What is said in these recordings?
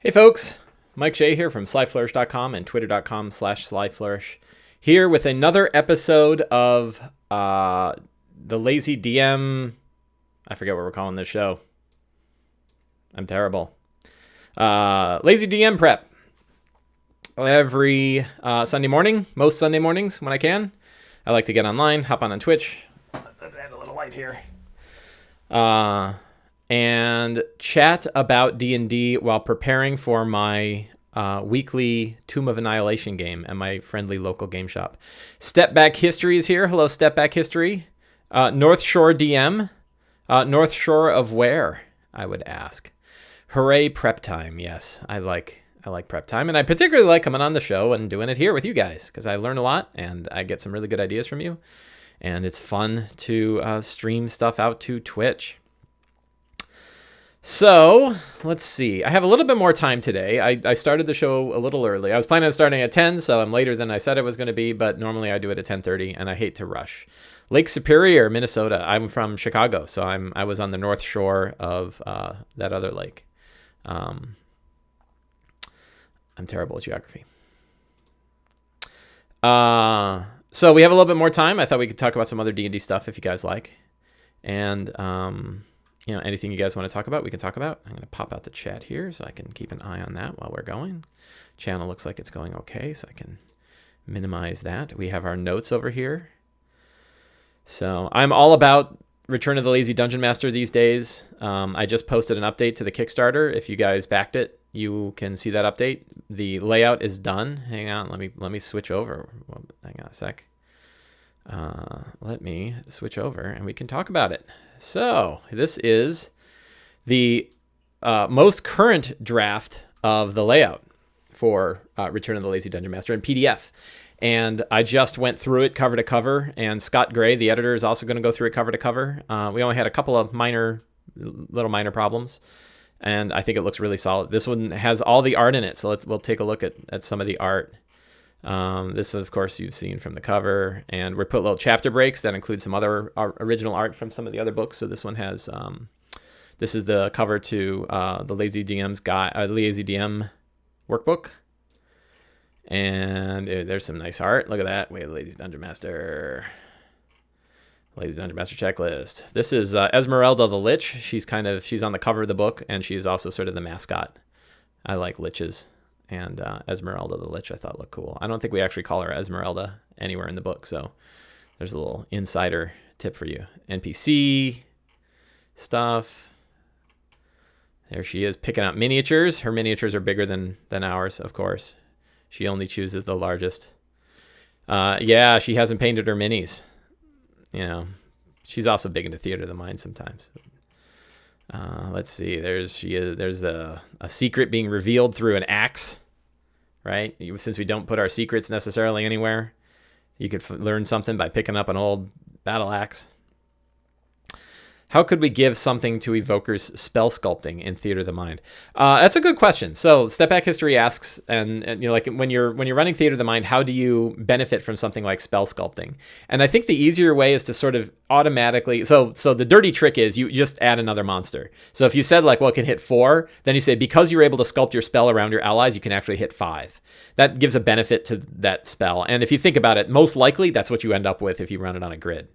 Hey folks, Mike Shea here from slyflourish.com and twitter.com/slyflourish, here with another episode of the Lazy DM. I forget what we're calling this show. I'm terrible. Lazy DM Prep. Every Sunday morning, most Sunday mornings when I can, I like to get online, hop on Twitch. Let's add a little light here. And chat about D&D while preparing for my weekly Tomb of Annihilation game at my friendly local game shop. Step Back History is here. Hello, Step Back History. North Shore DM. North Shore of where, I would ask. Hooray, prep time. Yes, I like prep time. And I particularly like coming on the show and doing it here with you guys because I learn a lot and I get some really good ideas from you. And it's fun to stream stuff out to Twitch. So, let's see. I have a little bit more time today. I started the show a little early. I was planning on starting at 10, so I'm later than I said it was going to be, but normally I do it at 10:30, and I hate to rush. Lake Superior, Minnesota. I'm from Chicago, so I was on the north shore of that other lake. I'm terrible at geography. So we have a little bit more time. I thought we could talk about some other D&D stuff if you guys like. And anything you guys want to talk about, we can talk about. I'm going to pop out the chat here so I can keep an eye on that while we're going. Channel looks like it's going okay, so I can minimize that. We have our notes over here. So I'm all about Return of the Lazy Dungeon Master these days. I just posted an update to the Kickstarter. If you guys backed it, you can see that update. The layout is done. Hang on, let me switch over. Well, hang on a sec. Let me switch over and we can talk about it. So this is the most current draft of the layout for Return of the Lazy Dungeon Master in PDF. And I just went through it cover to cover, and Scott Gray, the editor, is also going to go through it cover to cover. We only had a couple of minor problems, and I think it looks really solid. This one has all the art in it, so we'll take a look at some of the art. This, of course, you've seen from the cover, and we put little chapter breaks that include some other original art from some of the other books. So this one has, this is the cover to the Lazy Lazy DM workbook, and there's some nice art. Look at that. Wait, Lazy Dungeon Master checklist. This is Esmeralda the Lich. She's on the cover of the book, and she's also sort of the mascot. I like liches. And Esmeralda the Lich I thought looked cool. I don't think we actually call her Esmeralda anywhere in the book, so there's a little insider tip for you. NPC stuff. There she is picking out miniatures. Her miniatures are bigger than ours, of course. She only chooses the largest. Yeah, she hasn't painted her minis. She's also big into Theater of the Mind sometimes. Let's see. There's a secret being revealed through an axe, right? Since we don't put our secrets necessarily anywhere, you could learn something by picking up an old battle axe. How could we give something to evokers spell sculpting in Theater of the Mind? That's a good question. So Step Back History asks, and like when you're running Theater of the Mind, how do you benefit from something like spell sculpting? And I think the easier way is to sort of automatically. So the dirty trick is you just add another monster. So if you said like, well, it can hit 4, then you say because you're able to sculpt your spell around your allies, you can actually hit 5. That gives a benefit to that spell. And if you think about it, most likely that's what you end up with if you run it on a grid.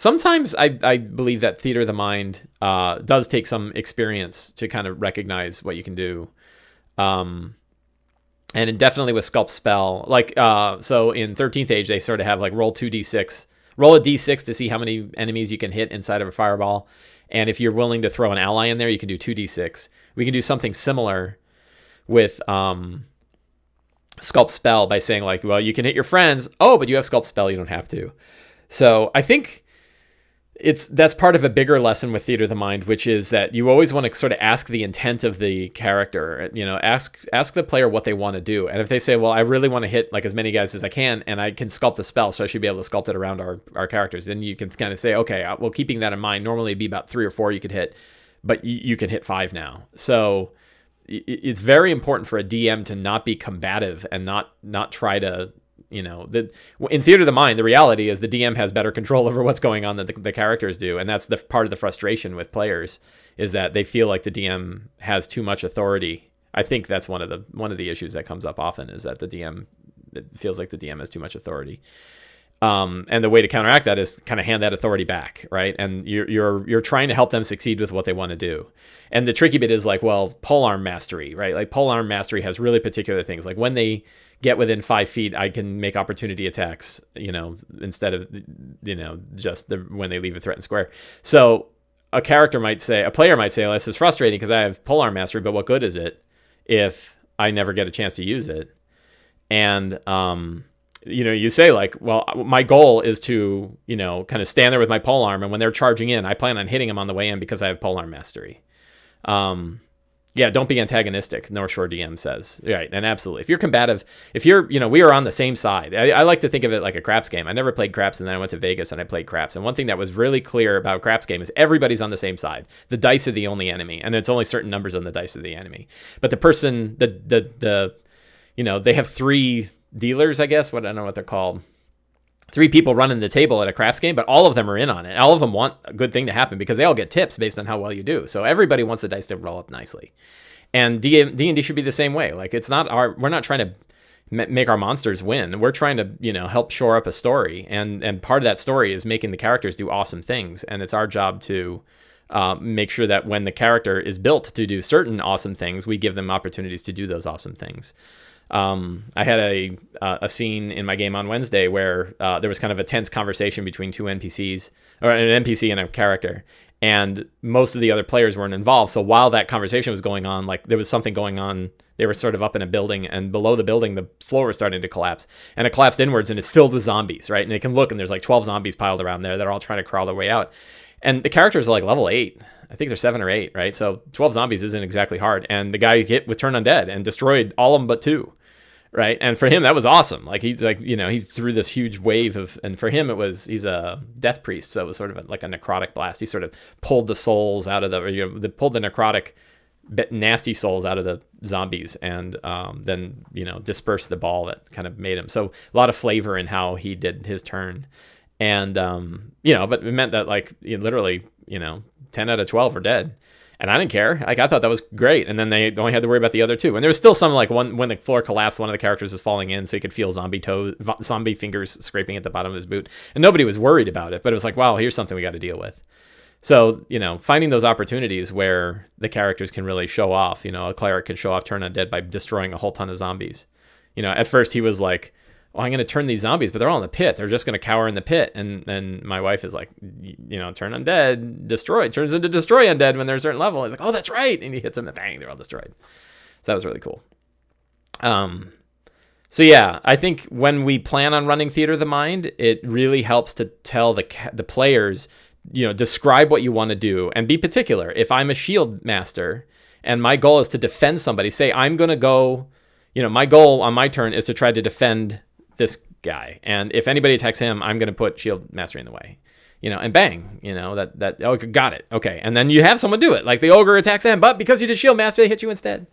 Sometimes I believe that Theater of the Mind does take some experience to kind of recognize what you can do. And definitely with Sculpt Spell, like, so in 13th Age, they sort of have like roll a D6 to see how many enemies you can hit inside of a fireball. And if you're willing to throw an ally in there, you can do 2d6. We can do something similar with Sculpt Spell by saying like, well, you can hit your friends. Oh, but you have Sculpt Spell, you don't have to. So I think that's part of a bigger lesson with Theater of the Mind, which is that you always want to sort of ask the intent of the character. Ask the player what they want to do. And if they say, well, I really want to hit like as many guys as I can, and I can sculpt the spell, so I should be able to sculpt it around our characters, then you can kind of say, okay, well, keeping that in mind, normally it'd be about 3 or 4 you could hit, but you can hit 5 now. So it's very important for a DM to not be combative and not try to in Theater of the Mind, the reality is the DM has better control over what's going on than the characters do, and that's the part of the frustration with players, is that they feel like the DM has too much authority. I think that's one of the issues that comes up often, is that it feels like the DM has too much authority. And the way to counteract that is kind of hand that authority back, right? And you're trying to help them succeed with what they want to do. And the tricky bit is like, well, polearm mastery, right? Like polearm mastery has really particular things. Like when they get within 5 feet, I can make opportunity attacks, instead of, just when they leave a threatened square. So a player might say, well, this is frustrating because I have polearm mastery, but what good is it if I never get a chance to use it? And, you say like, well, my goal is to, kind of stand there with my polearm, and when they're charging in, I plan on hitting them on the way in because I have polearm mastery. Don't be antagonistic, North Shore DM says. Right, and absolutely. If you're combative, we are on the same side. I like to think of it like a craps game. I never played craps, and then I went to Vegas and I played craps. And one thing that was really clear about a craps game is everybody's on the same side. The dice are the only enemy, and it's only certain numbers on the dice are the enemy. But the person, they have 3 dealers, I guess. I don't know what they're called. 3 people running the table at a craps game, but all of them are in on it. All of them want a good thing to happen because they all get tips based on how well you do. So everybody wants the dice to roll up nicely. And D&D should be the same way. Like we're not trying to make our monsters win. We're trying to, help shore up a story. And part of that story is making the characters do awesome things. And it's our job to make sure that when the character is built to do certain awesome things, we give them opportunities to do those awesome things. I had a scene in my game on Wednesday where there was kind of a tense conversation between 2 NPCs, or an NPC and a character, and most of the other players weren't involved. So while that conversation was going on, like there was something going on. They were sort of up in a building, and below the building, the floor was starting to collapse, and it collapsed inwards, and it's filled with zombies, right? And they can look, and there's like 12 zombies piled around there that are all trying to crawl their way out. And the characters are like level 8. I think they're 7 or 8, right? So 12 zombies isn't exactly hard. And the guy hit with Turn Undead and destroyed all of them but 2. Right. And for him, that was awesome. Like he threw this huge wave and for him, he's a death priest. So it was sort of like a necrotic blast. He sort of pulled the souls out of pulled the necrotic, nasty souls out of the zombies, and then, dispersed the ball that kind of made him. So a lot of flavor in how he did his turn. And, but it meant that literally, 10 out of 12 are dead. And I didn't care. Like, I thought that was great. And then they only had to worry about the other 2. And there was still some, like, when the floor collapsed, one of the characters was falling in, so you could feel zombie fingers scraping at the bottom of his boot. And nobody was worried about it. But it was like, wow, here's something we got to deal with. So, finding those opportunities where the characters can really show off. A cleric can show off Turn Undead by destroying a whole ton of zombies. At first he was like, well, I'm going to turn these zombies, but they're all in the pit. They're just going to cower in the pit. And then my wife is like, Turn Undead, destroy. Turns into Destroy Undead when they're a certain level. He's like, oh, that's right. And he hits them and bang, they're all destroyed. So that was really cool. So yeah, I think when we plan on running Theater of the Mind, it really helps to tell the players, describe what you want to do and be particular. If I'm a shield master and my goal is to defend somebody, say I'm going to go, my goal on my turn is to try to defend this guy, and if anybody attacks him, I'm going to put shield mastery in the way, and bang, oh, got it, okay, and then you have someone do it, like the ogre attacks him, but because you did shield mastery, they hit you instead.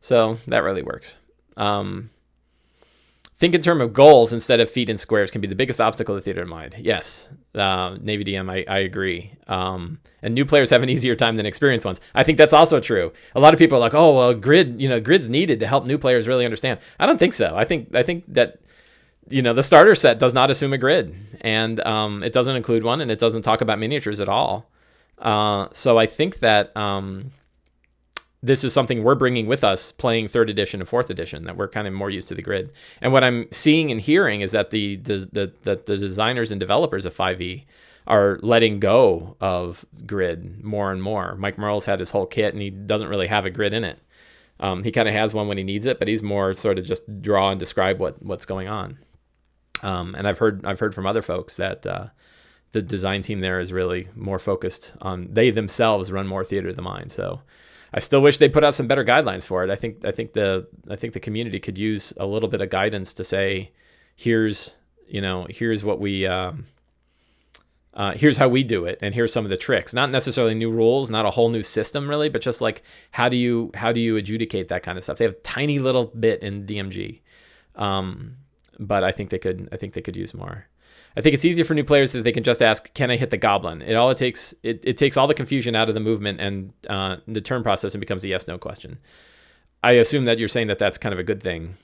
So that really works. Think in terms of goals instead of feet and squares can be the biggest obstacle to Theater of Mind. Yes, Navy DM, I agree. And new players have an easier time than experienced ones. I think that's also true. A lot of people are like, oh, well, grid's needed to help new players really understand. I don't think so. I think that the starter set does not assume a grid, and it doesn't include one, and it doesn't talk about miniatures at all. So I think that this is something we're bringing with us playing 3rd edition and 4th edition, that we're kind of more used to the grid. And what I'm seeing and hearing is that the designers and developers of 5e are letting go of grid more and more. Mike Merle's had his whole kit, and he doesn't really have a grid in it. He kind of has one when he needs it, but he's more sort of just draw and describe what's going on. And I've heard from other folks that the design team there is really more focused on, they themselves run more Theater of the Mind. So I still wish they put out some better guidelines for it. I think the community could use a little bit of guidance to say, here's what we here's how we do it, and here's some of the tricks. Not necessarily new rules, not a whole new system really, but just like how do you adjudicate that kind of stuff. They have a tiny little bit in DMG. but I think they could use more. I think it's easier for new players that they can just ask, "Can I hit the goblin?" It takes all the confusion out of the movement and the turn process and becomes a yes/no question. I assume that you're saying that that's kind of a good thing,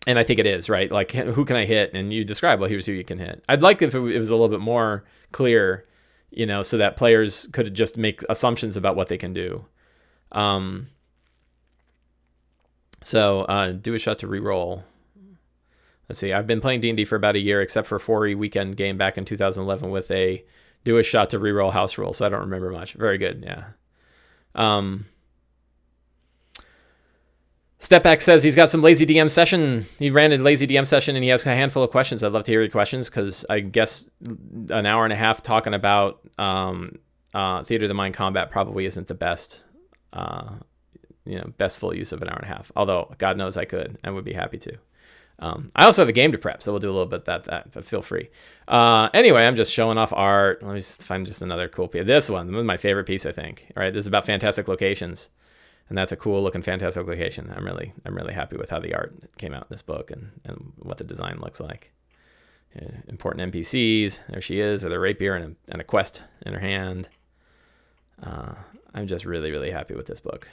and I think it is, right? Like, who can I hit? And you describe, well, here's who you can hit. I'd like if it was a little bit more clear, so that players could just make assumptions about what they can do. So do a shot to reroll. Let's see. I've been playing D&D for about a year, except for a 4E weekend game back in 2011 with a do a shot to reroll house rule. So I don't remember much. Very good. Yeah. Stepback says he's got some Lazy DM session. He ran a Lazy DM session and he has a handful of questions. I'd love to hear your questions because I guess an hour and a half talking about Theater of the Mind combat probably isn't the best, best full use of an hour and a half. Although God knows I could and would be happy to. I also have a game to prep, so we'll do a little bit of that, but feel free. Anyway, I'm just showing off art. Let me just find just another cool piece. This one was my favorite piece, I think. All right, this is about fantastic locations, and that's a cool looking fantastic location. I'm really happy with how the art came out in this book and what the design looks like. Important NPCs. There she is with a rapier and a quest in her hand. I'm just really happy with this book.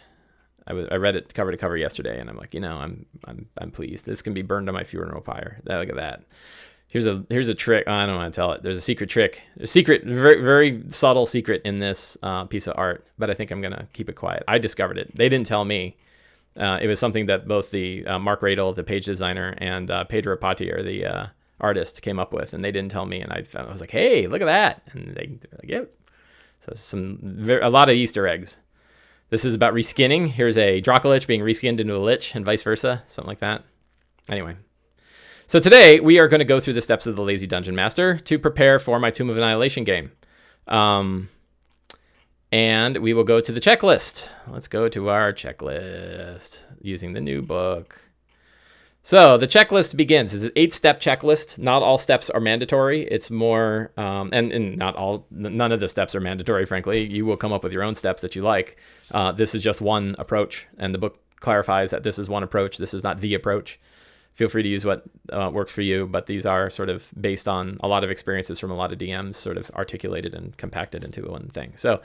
I read it cover to cover yesterday, and I'm like, I'm pleased. This can be burned on my funeral pyre. Look at that. Here's a trick. I don't want to tell it. There's a secret trick. A secret, very very subtle secret in this piece of art, but I think I'm gonna keep it quiet. I discovered it. They didn't tell me. It was something that both the Mark Radel, the page designer, and Pedro Patier, the artist, came up with, and they didn't tell me. And I was like, hey, look at that, and they're like, yep. So a lot of Easter eggs. This is about reskinning. Here's a Dracolich being reskinned into a Lich and vice versa, something like that. Anyway, so today we are going to go through the steps of the Lazy Dungeon Master to prepare for my Tomb of Annihilation game. And we will go to the checklist. Let's go to our checklist using the new book. So the checklist begins. It's an 8-step checklist. Not all steps are mandatory. It's more, and none of the steps are mandatory, frankly. You will come up with your own steps that you like. This is just one approach, and the book clarifies that this is one approach. This is not the approach. Feel free to use what works for you, but these are sort of based on a lot of experiences from a lot of DMs, sort of articulated and compacted into one thing. So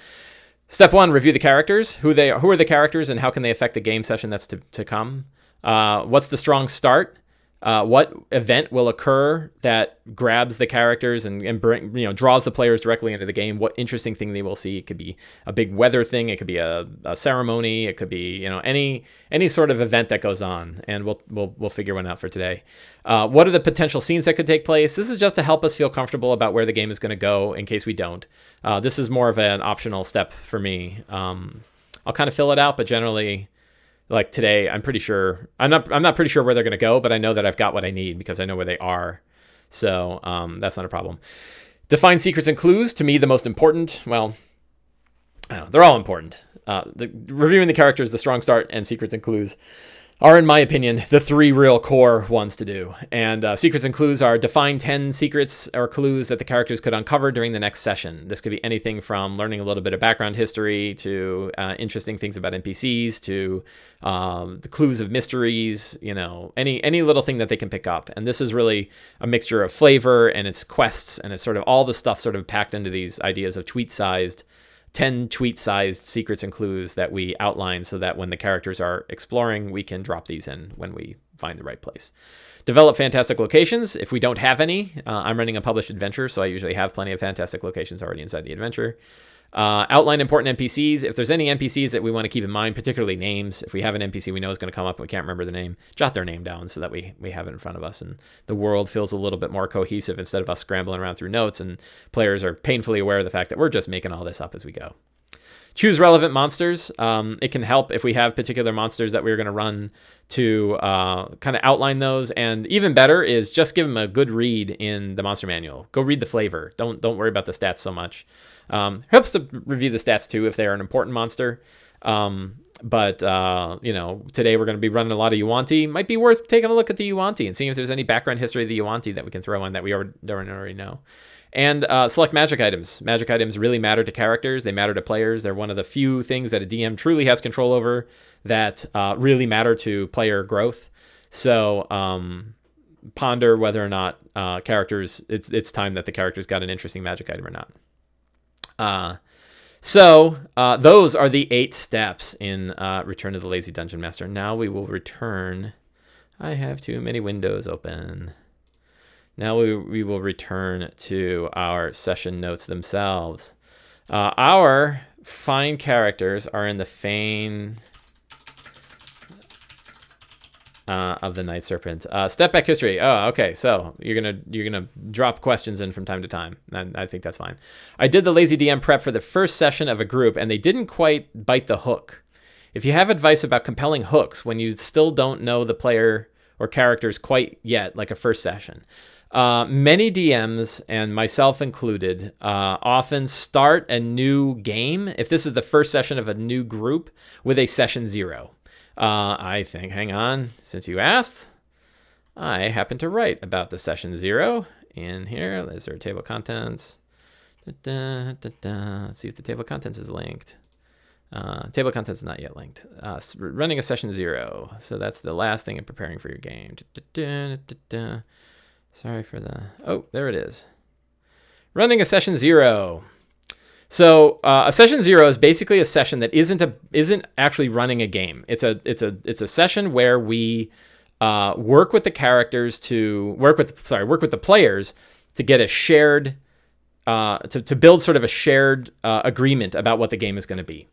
step 1, review the characters. Who are the characters, and how can they affect the game session that's to come? What's the strong start? What event will occur that grabs the characters and draws the players directly into the game? What interesting thing they will see? It could be a big weather thing. It could be a ceremony. It could be any sort of event that goes on, and we'll figure one out for today. What are the potential scenes that could take place? This is just to help us feel comfortable about where the game is going to go in case we don't. This is more of an optional step for me. I'll kind of fill it out, but generally, like today, I'm not pretty sure where they're going to go, but I know that I've got what I need because I know where they are. So that's not a problem. Define secrets and clues. To me, the most important, well, I don't know, they're all important. Reviewing the characters, the strong start, and secrets and clues are, in my opinion, the 3 real core ones to do. And secrets and clues are define 10 secrets or clues that the characters could uncover during the next session. This could be anything from learning a little bit of background history to interesting things about NPCs to the clues of mysteries, any little thing that they can pick up. And this is really a mixture of flavor and it's quests and it's sort of all the stuff sort of packed into these ideas of 10 tweet-sized secrets and clues that we outline so that when the characters are exploring, we can drop these in when we find the right place. Develop fantastic locations. If we don't have any, I'm running a published adventure, so I usually have plenty of fantastic locations already inside the adventure. Outline important NPCs. If there's any NPCs that we want to keep in mind, particularly names, if we have an NPC we know is going to come up and we can't remember the name, jot their name down so that we have it in front of us and the world feels a little bit more cohesive instead of us scrambling around through notes and players are painfully aware of the fact that we're just making all this up as we go. Choose relevant monsters. It can help if we have particular monsters that we're going to run to kind of outline those. And even better is just give them a good read in the monster manual. Go read the flavor. Don't worry about the stats so much. Helps to review the stats too if they are an important monster. But today we're going to be running a lot of Yuan-Ti. Might be worth taking a look at the Yuan-Ti and seeing if there's any background history of the Yuan-Ti that we can throw in that we already know. And select magic items. Magic items really matter to characters. They matter to players. They're one of the few things that a DM truly has control over that really matter to player growth. So ponder whether or not characters, it's time that the characters got an interesting magic item or not. So those are the 8 steps in Return of the Lazy Dungeon Master. Now we will return. I have too many windows open. Now we will return to our session notes themselves. Our fine characters are in the Fane of the Night Serpent. Step back history. Oh, okay. So you're gonna drop questions in from time to time, and I think that's fine. I did the Lazy DM prep for the first session of a group, and they didn't quite bite the hook. If you have advice about compelling hooks when you still don't know the player or characters quite yet, like a first session. Many DMs, and myself included, often start a new game, if this is the first session of a new group, with a session 0. I think, hang on, since you asked, I happen to write about the session 0 in here. Is there a table of contents? Let's see if the table of contents is linked. Table of contents is not yet linked. Running a session 0. So that's the last thing in preparing for your game. Sorry for the... Oh, there it is. Running a session 0. So a session 0 is basically a session that isn't actually running a game. It's a session where we work with the characters to work with the players to get a shared to build sort of a shared agreement about what the game is going to be.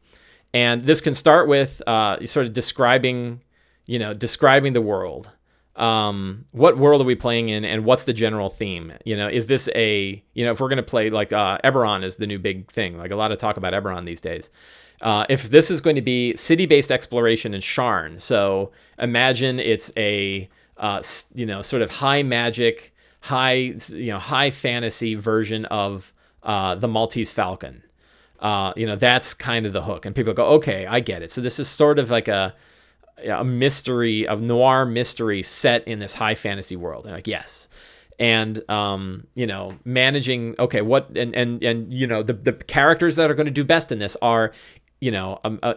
And this can start with sort of describing the world. What world are we playing in, and what's the general theme? Is this if we're going to play like Eberron is the new big thing, like a lot of talk about Eberron these days. If this is going to be city-based exploration in Sharn, so imagine it's a sort of high magic, high fantasy version of the Maltese Falcon. That's kind of the hook, and people go, okay, I get it. So this is sort of like a mystery, a noir mystery set in this high fantasy world. And like, yes. And, managing, okay, what, and the characters that are going to do best in this are,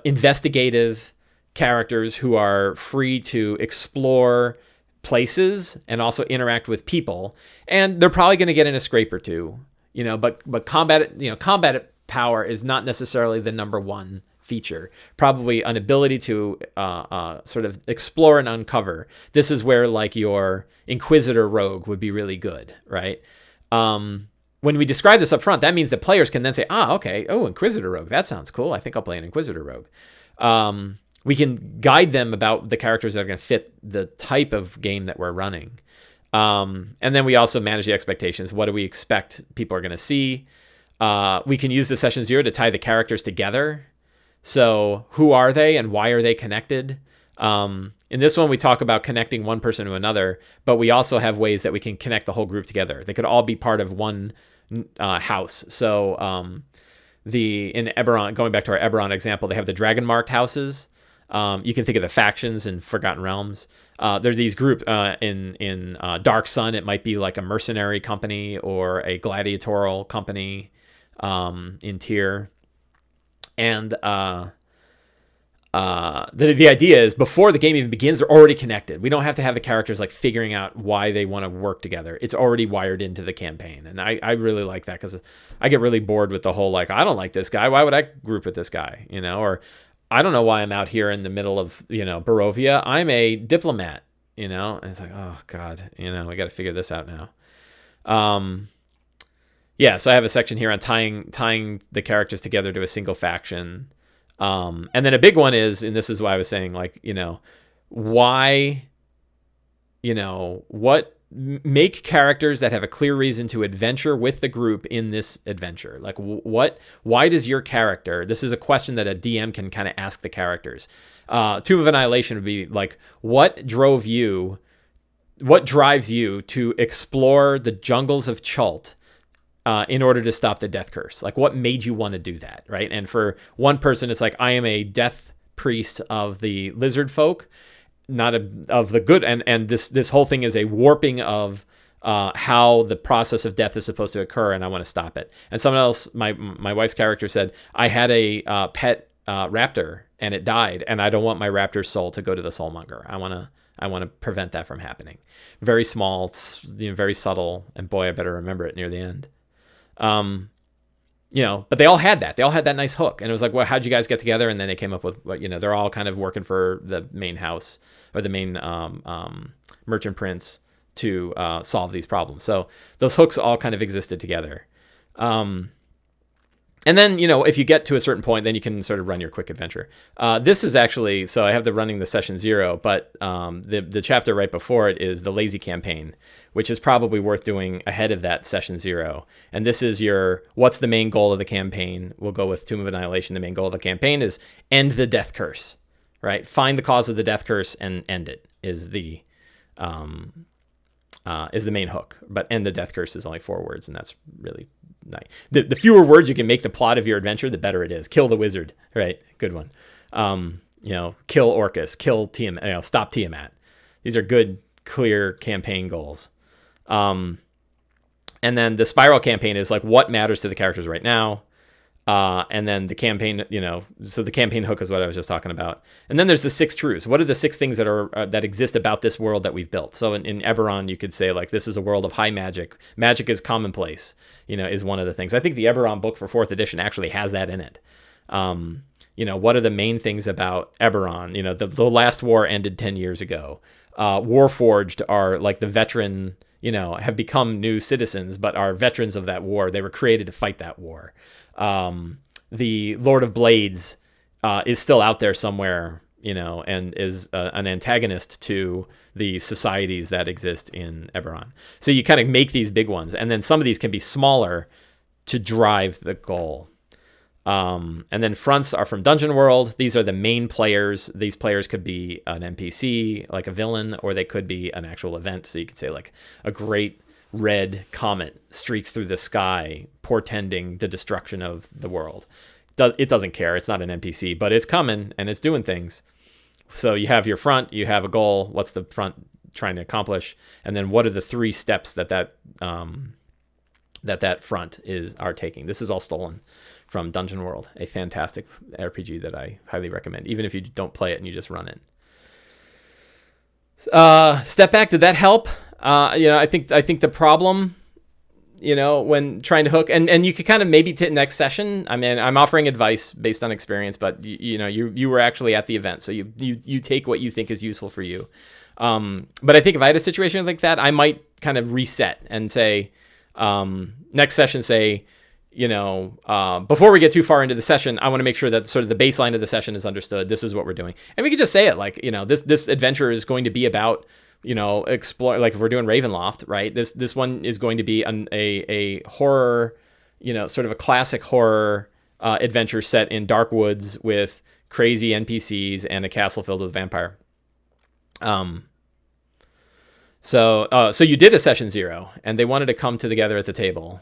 investigative characters who are free to explore places and also interact with people. And they're probably going to get in a scrape or two, but combat power is not necessarily the number one feature. Probably an ability to sort of explore and uncover. This is where like your Inquisitor rogue would be really good, right? When we describe this up front, that means that players can then say, okay, Inquisitor rogue, that sounds cool. I think I'll play an Inquisitor rogue. We can guide them about the characters that are going to fit the type of game that we're running. And then we also manage the expectations. What do we expect people are going to see? We can use the session 0 to tie the characters together. So who are they and why are they connected? In this one, we talk about connecting one person to another, but we also have ways that we can connect the whole group together. They could all be part of one house. So in Eberron, going back to our Eberron example, they have the dragon marked houses. You can think of the factions in Forgotten Realms. There are these groups in Dark Sun. It might be like a mercenary company or a gladiatorial company in Tyr. And the idea is before the game even begins, they're already connected. We don't have to have the characters like figuring out why they want to work together. It's already wired into the campaign. And I really like that because I get really bored with the whole, like, I don't like this guy. Why would I group with this guy? Or I don't know why I'm out here in the middle of, Barovia. I'm a diplomat, and it's like, oh God, we got to figure this out now. Yeah, so I have a section here on tying the characters together to a single faction. And then a big one is, and this is why I was saying, like, why, what make characters that have a clear reason to adventure with the group in this adventure. Like, why does your character, this is a question that a DM can kind of ask the characters. Tomb of Annihilation would be like, what drives you to explore the jungles of Chult in order to stop the death curse? Like, what made you want to do that, right? And for one person, it's like, I am a death priest of the lizard folk, not of the good. And this whole thing is a warping of how the process of death is supposed to occur, and I want to stop it. And someone else, my wife's character said, I had a pet raptor and it died, and I don't want my raptor's soul to go to the soulmonger. I want to prevent that from happening. Very small, very subtle, and boy, I better remember it near the end. But they all had that. They all had that nice hook, and it was like, well, how'd you guys get together? And then they came up with, they're all kind of working for the main house or the main merchant prince to solve these problems. So those hooks all kind of existed together. And then, if you get to a certain point, then you can sort of run your quick adventure. This is actually, so I have running the session 0, but the chapter right before it is the Lazy campaign, which is probably worth doing ahead of that session 0. And this is what's the main goal of the campaign? We'll go with Tomb of Annihilation. The main goal of the campaign is end the death curse, right? Find the cause of the death curse and end it is the main hook. But end the death curse is only 4 words, and that's really nice. The fewer words you can make the plot of your adventure, the better it is. Kill the wizard, right? Good one. Kill Orcus, kill Tiamat, stop Tiamat. These are good, clear campaign goals. And then the spiral campaign is like what matters to the characters right now. And then the campaign, so the campaign hook is what I was just talking about. And then there's the 6 truths. What are the 6 things that exist about this world that we've built? So in Eberron, you could say like, this is a world of high magic. Magic is commonplace, is one of the things. I think the Eberron book for 4th edition actually has that in it. What are the main things about Eberron? The last war ended 10 years ago. Warforged are like the veteran, have become new citizens, but are veterans of that war. They were created to fight that war. The Lord of Blades is still out there somewhere, and is an antagonist to the societies that exist in Eberron. So you kind of make these big ones, and then some of these can be smaller to drive the goal. And then fronts are from Dungeon World. These are the main players. These players could be an NPC, like a villain, or they could be an actual event. So you could say like a great red comet streaks through the sky, portending the destruction of the world. It doesn't care. It's not an NPC, but it's coming and it's doing things. So you have your front, you have a goal. What's the front trying to accomplish? And then what are the 3 steps that front are taking? This is all stolen from Dungeon World, a fantastic RPG that I highly recommend, even if you don't play it and you just run it. Step back, did that help? I think the problem, when trying to hook, and you could kind of maybe next session. I mean, I'm offering advice based on experience, but you were actually at the event, so you take what you think is useful for you. But I think if I had a situation like that, I might kind of reset and say, next session, say, before we get too far into the session, I want to make sure that sort of the baseline of the session is understood. This is what we're doing, and we could just say it like, this adventure is going to be about, explore, like if we're doing Ravenloft, right? This one is going to be a horror, sort of a classic horror adventure set in dark woods with crazy NPCs and a castle filled with vampire. So you did a session 0, and they wanted to come together at the table.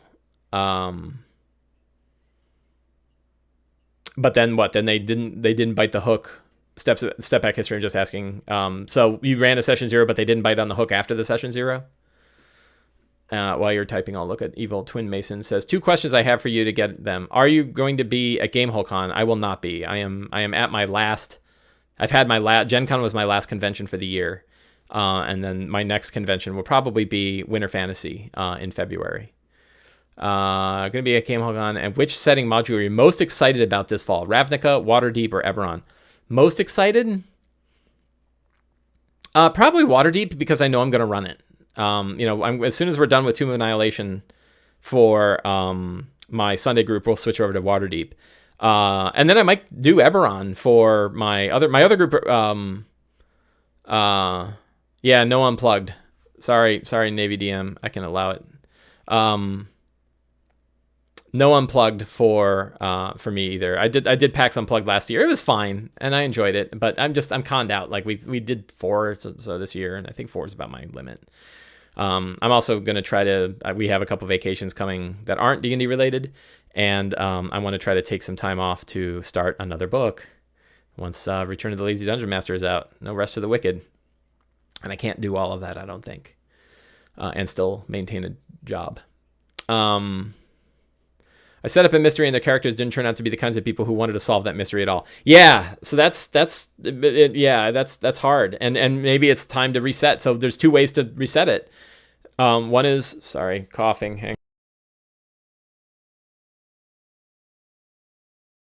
But then what? Then they didn't bite the hook. Step back history. I'm just asking. So you ran a session 0, but they didn't bite on the hook after the session 0. While you're typing, I'll look at Evil Twin Mason says 2 questions I have for you to get them. Are you going to be at GameholeCon? I will not be. I am at my last. I've had my last. Gen Con was my last convention for the year, and then my next convention will probably be Winter Fantasy in February. Going to be at GameholeCon. And which setting module are you most excited about this fall? Ravnica, Waterdeep, or Eberron? Most excited? Probably Waterdeep, because I know I'm going to run it. As soon as we're done with Tomb of Annihilation for my Sunday group, we'll switch over to Waterdeep. And then I might do Eberron for my other group. No Unplugged. Sorry, Navy DM. I can allow it. No Unplugged for me either. I did PAX Unplugged last year. It was fine, and I enjoyed it. But I'm conned out. Like we did 4 so this year, and I think 4 is about my limit. I'm also gonna try to. We have a couple vacations coming that aren't D&D related, and I want to try to take some time off to start another book once Return of the Lazy Dungeon Master is out. No Rest for the Wicked, and I can't do all of that, I don't think, and still maintain a job. I set up a mystery and the characters didn't turn out to be the kinds of people who wanted to solve that mystery at all. Yeah, so that's hard, and maybe it's time to reset. So there's 2 ways to reset it. One is, sorry, coughing.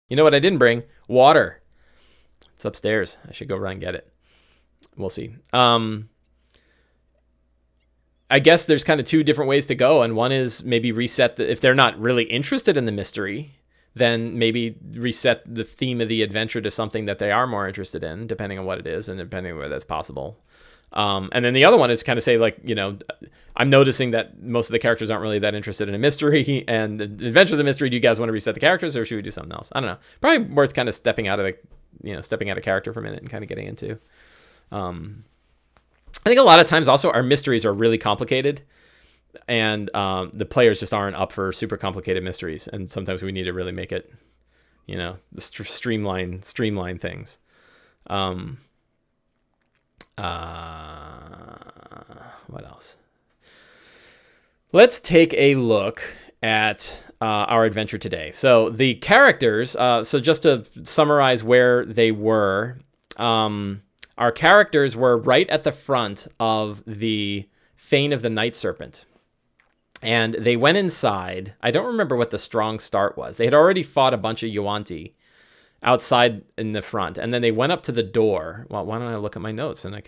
You know what I didn't bring? Water. It's upstairs. I should go run and get it. We'll see. I guess there's kind of 2 different ways to go, and one is maybe reset if they're not really interested in the mystery, then maybe reset the theme of the adventure to something that they are more interested in, depending on what it is and depending on whether that's possible. And then the other one is kind of say, like, you know, I'm noticing that most of the characters aren't really that interested in a mystery, and the adventure's a mystery. Do you guys want to reset the characters, or should we do something else? I don't know. Probably worth kind of stepping out of character for a minute and kind of getting into. I think a lot of times also our mysteries are really complicated, and the players just aren't up for super complicated mysteries, and sometimes we need to really make it, you know, streamline things. What else? Let's take a look at our adventure today. So the characters, so just to summarize where they were, our characters were right at the front of the Fane of the Night Serpent. And they went inside. I don't remember what the strong start was. They had already fought a bunch of Yuan-ti outside in the front. And then they went up to the door. Well, why don't I look at my notes? And why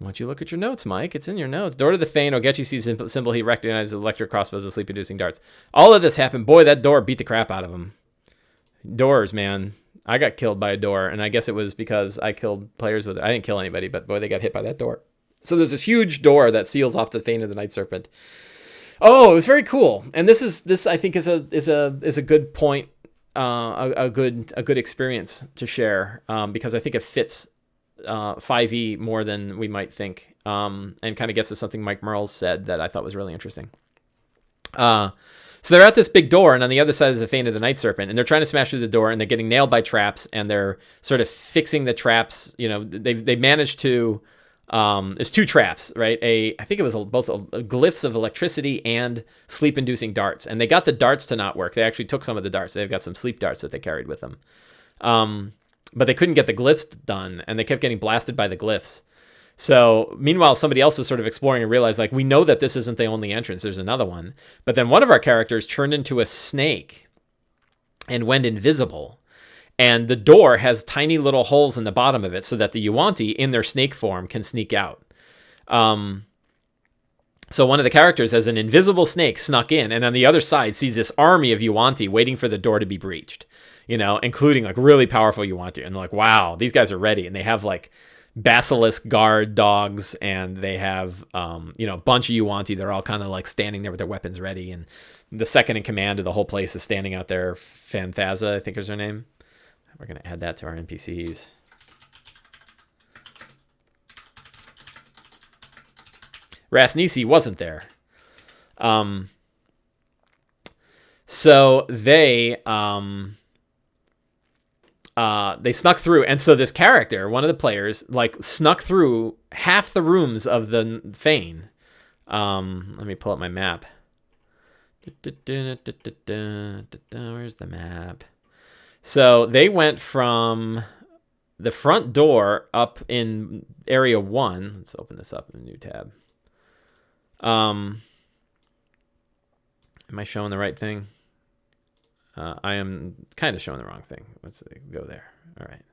don't you look at your notes, Mike? It's in your notes. Door to the Fane. Ogechi sees a symbol. He recognizes electric crossbows and sleep-inducing darts. All of this happened. Boy, that door beat the crap out of him. Doors, man. I got killed by a door, and I guess it was because I killed players with it. I didn't kill anybody, but boy, they got hit by that door. So there's this huge door that seals off the Fane of the Night Serpent. Oh, it was very cool. And this I think is a good point, a good experience to share, because I think it fits 5e more than we might think, and kind of gets to something Mike Merles said that I thought was really interesting. So they're at this big door, and on the other side is the Fane of the Night Serpent, and they're trying to smash through the door, and they're getting nailed by traps, and they're sort of fixing the traps. You know, they managed to. There's 2 traps, right? I think it was both glyphs of electricity and sleep-inducing darts, and they got the darts to not work. They actually took some of the darts. They've got some sleep darts that they carried with them, but they couldn't get the glyphs done, and they kept getting blasted by the glyphs. So meanwhile, somebody else was sort of exploring and realized, like, we know that this isn't the only entrance. There's another one. But then one of our characters turned into a snake and went invisible. And the door has tiny little holes in the bottom of it so that the Yuan-ti in their snake form can sneak out. So one of the characters, as an invisible snake, snuck in, and on the other side sees this army of Yuan-ti waiting for the door to be breached, you know, including like really powerful Yuan-ti. And they're like, wow, these guys are ready. And they have like basilisk guard dogs, and they have a bunch of Yuan-ti. They're all kind of like standing there with their weapons ready, and the second in command of the whole place is standing out there. Fanthaza, I think is her name. We're going to add that to our NPCs. Rasnisi wasn't there. So they snuck through, and so this character, one of the players, like snuck through half the rooms of the Fane. Let me pull up my map. Where's the map? So they went from the front door up in area 1. Let's open this up in a new tab. Am I showing the right thing? I am kind of showing the wrong thing. Let's go there. All right.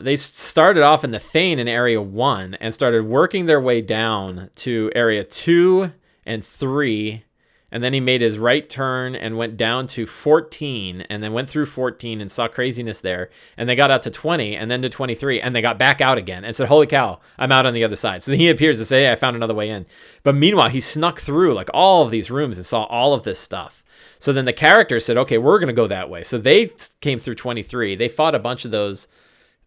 They started off in the Fane in area 1 and started working their way down to area 2 and 3. And then he made his right turn and went down to 14, and then went through 14 and saw craziness there. And they got out to 20 and then to 23, and they got back out again and said, holy cow, I'm out on the other side. So then he appears to say, hey, I found another way in. But meanwhile, he snuck through like all of these rooms and saw all of this stuff. So then the character said, okay, we're going to go that way. So they came through 23. They fought a bunch of those.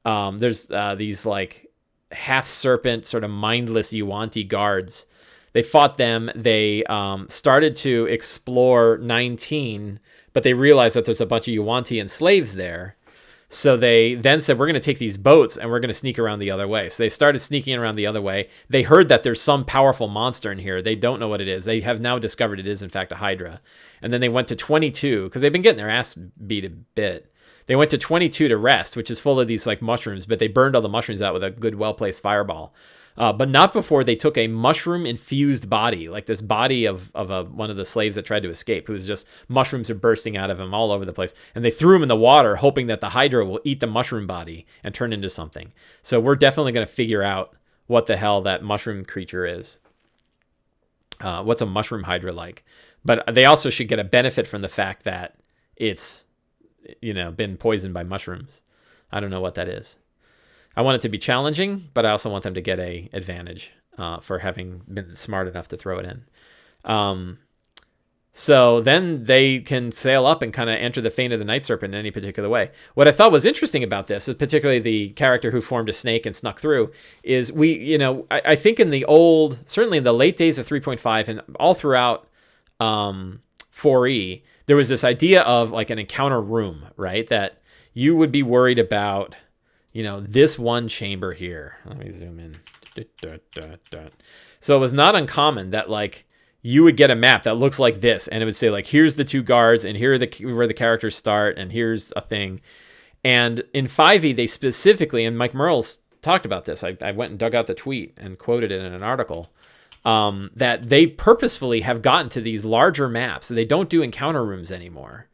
There's these like half serpent, sort of mindless Yuan-ti guards. They fought them. They started to explore 19, but they realized that there's a bunch of Yuan-ti and slaves there. So they then said, we're going to take these boats and we're going to sneak around the other way. So they started sneaking around the other way. They heard that there's some powerful monster in here. They don't know what it is. They have now discovered it is, in fact, a hydra. And then they went to 22 because they've been getting their ass beat a bit. They went to 22 to rest, which is full of these like mushrooms, but they burned all the mushrooms out with a good, well-placed fireball. But not before they took a mushroom-infused body, like this body of one of the slaves that tried to escape, who's just mushrooms are bursting out of him all over the place. And they threw him in the water, hoping that the hydra will eat the mushroom body and turn into something. So we're definitely going to figure out what the hell that mushroom creature is. What's a mushroom hydra like? But they also should get a benefit from the fact that it's, been poisoned by mushrooms. I don't know what that is. I want it to be challenging, but I also want them to get a advantage for having been smart enough to throw it in. So then they can sail up and kind of enter the Fane of the Night Serpent in any particular way. What I thought was interesting about this, is particularly the character who formed a snake and snuck through, is I think in the old, certainly in the late days of 3.5 and all throughout 4E, there was this idea of like an encounter room, right? That you would be worried about, this one chamber here. Let me zoom in. So it was not uncommon that like you would get a map that looks like this, and it would say like, here's the 2 guards, and here are where the characters start, and here's a thing. And in 5e, they specifically, and Mike Merles talked about this. I went and dug out the tweet and quoted it in an article. That they purposefully have gotten to these larger maps. They don't do encounter rooms anymore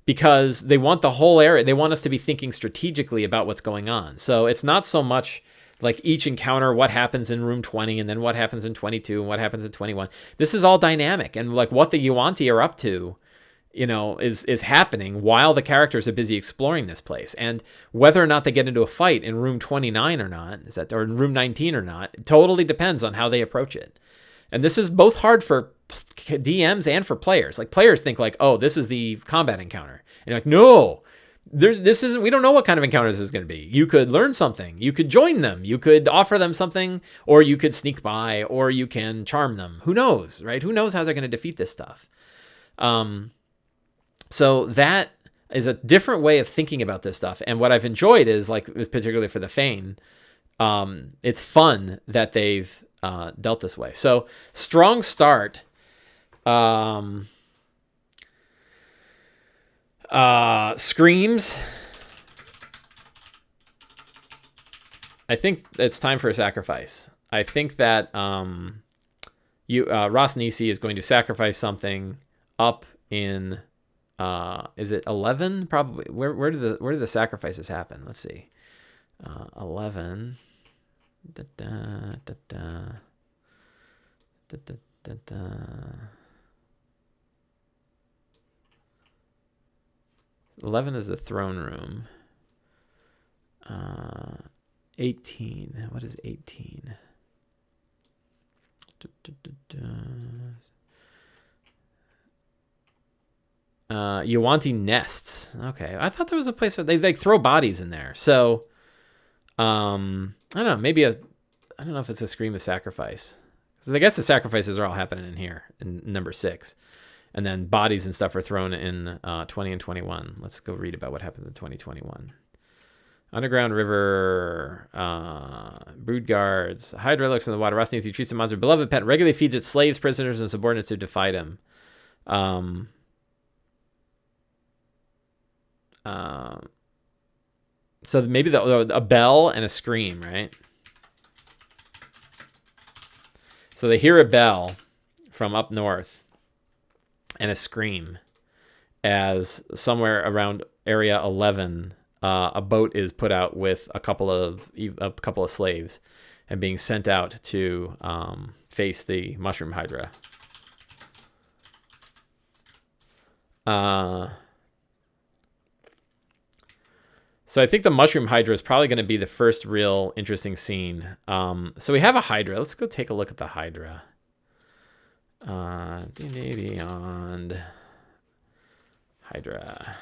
because they want the whole area. They want us to be thinking strategically about what's going on. So it's not so much like each encounter, what happens in room 20 and then what happens in 22 and what happens in 21. This is all dynamic, and like what the Yuan-Ti are up to, is happening while the characters are busy exploring this place. And whether or not they get into a fight in room 29 or not, or in room 19 or not, it totally depends on how they approach it. And this is both hard for DMs and for players. Like players think like, oh, this is the combat encounter. And you're like, no, this isn't, we don't know what kind of encounter this is going to be. You could learn something. You could join them. You could offer them something, or you could sneak by, or you can charm them. Who knows, right? Who knows how they're going to defeat this stuff? So that is a different way of thinking about this stuff. And what I've enjoyed is like, particularly for the Fane, it's fun that they've dealt this way. So strong start. Screams. I think it's time for a sacrifice. I think that Ross Nisi is going to sacrifice something up in is it 11? Probably. Where do the sacrifices happen? Let's see. 11. 11 is the throne room. 18. What is 18? Yuan-Ti nests. Okay, I thought there was a place where they throw bodies in there. So, I don't know. Maybe I don't know if it's a scream of sacrifice. So I guess the sacrifices are all happening in here in number 6. And then bodies and stuff are thrown in 20 and 21. Let's go read about what happens in 2021. Underground river, brood guards, hydra looks in the water. Ross needs he treats the monster beloved pet, regularly feeds its slaves, prisoners, and subordinates who defied him. So maybe a bell and a scream, right? So they hear a bell from up north and a scream as somewhere around area 11, a boat is put out with a couple of slaves and being sent out to face the mushroom hydra. So I think the mushroom hydra is probably going to be the first real interesting scene. So we have a hydra. Let's go take a look at the hydra. D&D Beyond hydra.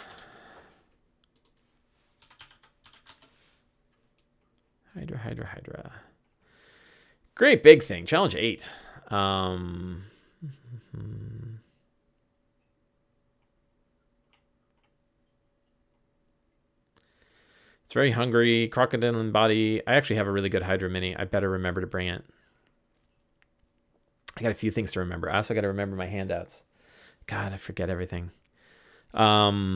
Hydra. Great big thing. Challenge 8. It's very hungry. Crocodile body. I actually have a really good Hydra mini. I better remember to bring it. I got a few things to remember. I also got to remember my handouts. God, I forget everything. Blood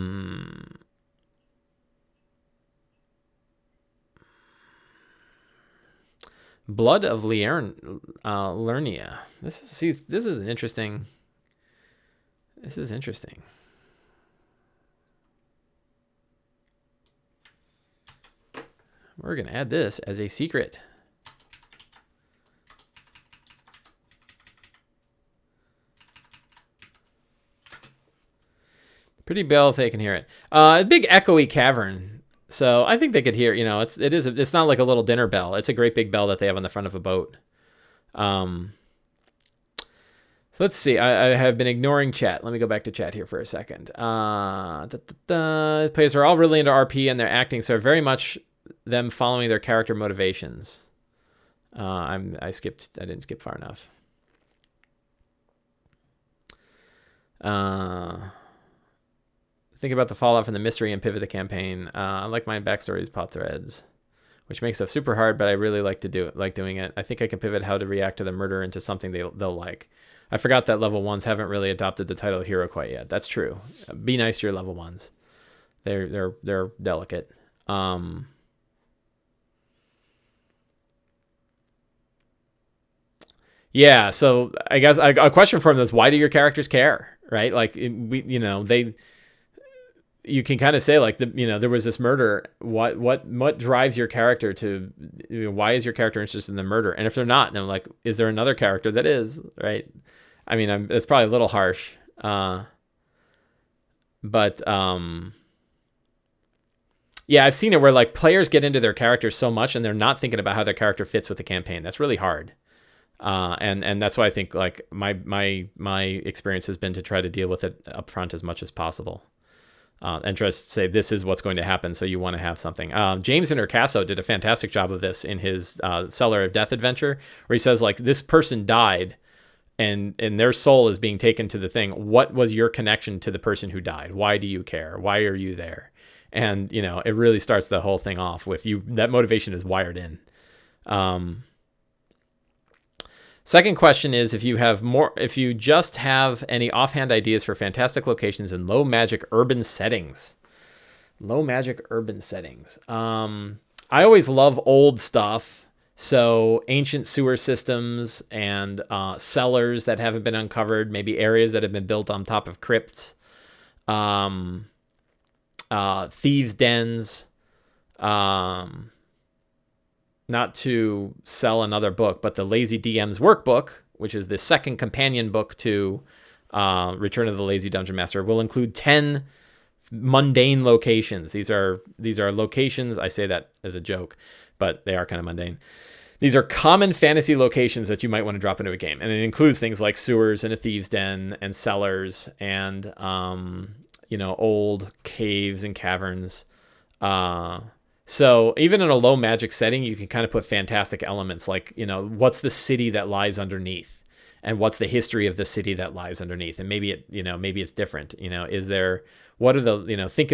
of Lernia. This is an interesting. This is interesting. We're going to add this as a secret. Pretty bell if they can hear it. A big echoey cavern. So I think they could hear, it's not like a little dinner bell. It's a great big bell that they have on the front of a boat. So let's see. I have been ignoring chat. Let me go back to chat here for a second. Players are all really into RP and they're acting, so very much them following their character motivations. I didn't skip far enough. Think about the fallout from the mystery and pivot the campaign. I like my backstories, plot threads, which makes stuff super hard, but I really like doing it. I think I can pivot how to react to the murder into something they'll like. I forgot that level 1s haven't really adopted the title hero quite yet. That's true. Be nice to your level 1s. They're delicate. Yeah, so I guess a question for them is, why do your characters care, right? Like, you can kind of say, like, there was this murder. What drives your character to, why is your character interested in the murder? And if they're not, then like, is there another character that is, right? I mean, it's probably a little harsh, but yeah, I've seen it where like players get into their characters so much and they're not thinking about how their character fits with the campaign. That's really hard. And that's why I think like my experience has been to try to deal with it up front as much as possible. And just say, this is what's going to happen, so you want to have something. James Intercasso did a fantastic job of this in his Cellar of Death adventure, where he says, like, this person died, and their soul is being taken to the thing. What was your connection to the person who died? Why do you care? Why are you there? And, it really starts the whole thing off with you. That motivation is wired in. Second question is, if you just have any offhand ideas for fantastic locations in low magic urban settings. Low magic urban settings. I always love old stuff. So ancient sewer systems and cellars that haven't been uncovered, maybe areas that have been built on top of crypts, thieves' dens, not to sell another book, but the Lazy DM's workbook, which is the second companion book to Return of the Lazy Dungeon Master, will include 10 mundane locations. These are locations, I say that as a joke, but they are kind of mundane. These are common fantasy locations that you might want to drop into a game. And it includes things like sewers and a thieves' den and cellars and, old caves and caverns. So even in a low magic setting, you can kind of put fantastic elements like, what's the city that lies underneath, and what's the history of the city that lies underneath. And maybe it's different, is there, what are the, think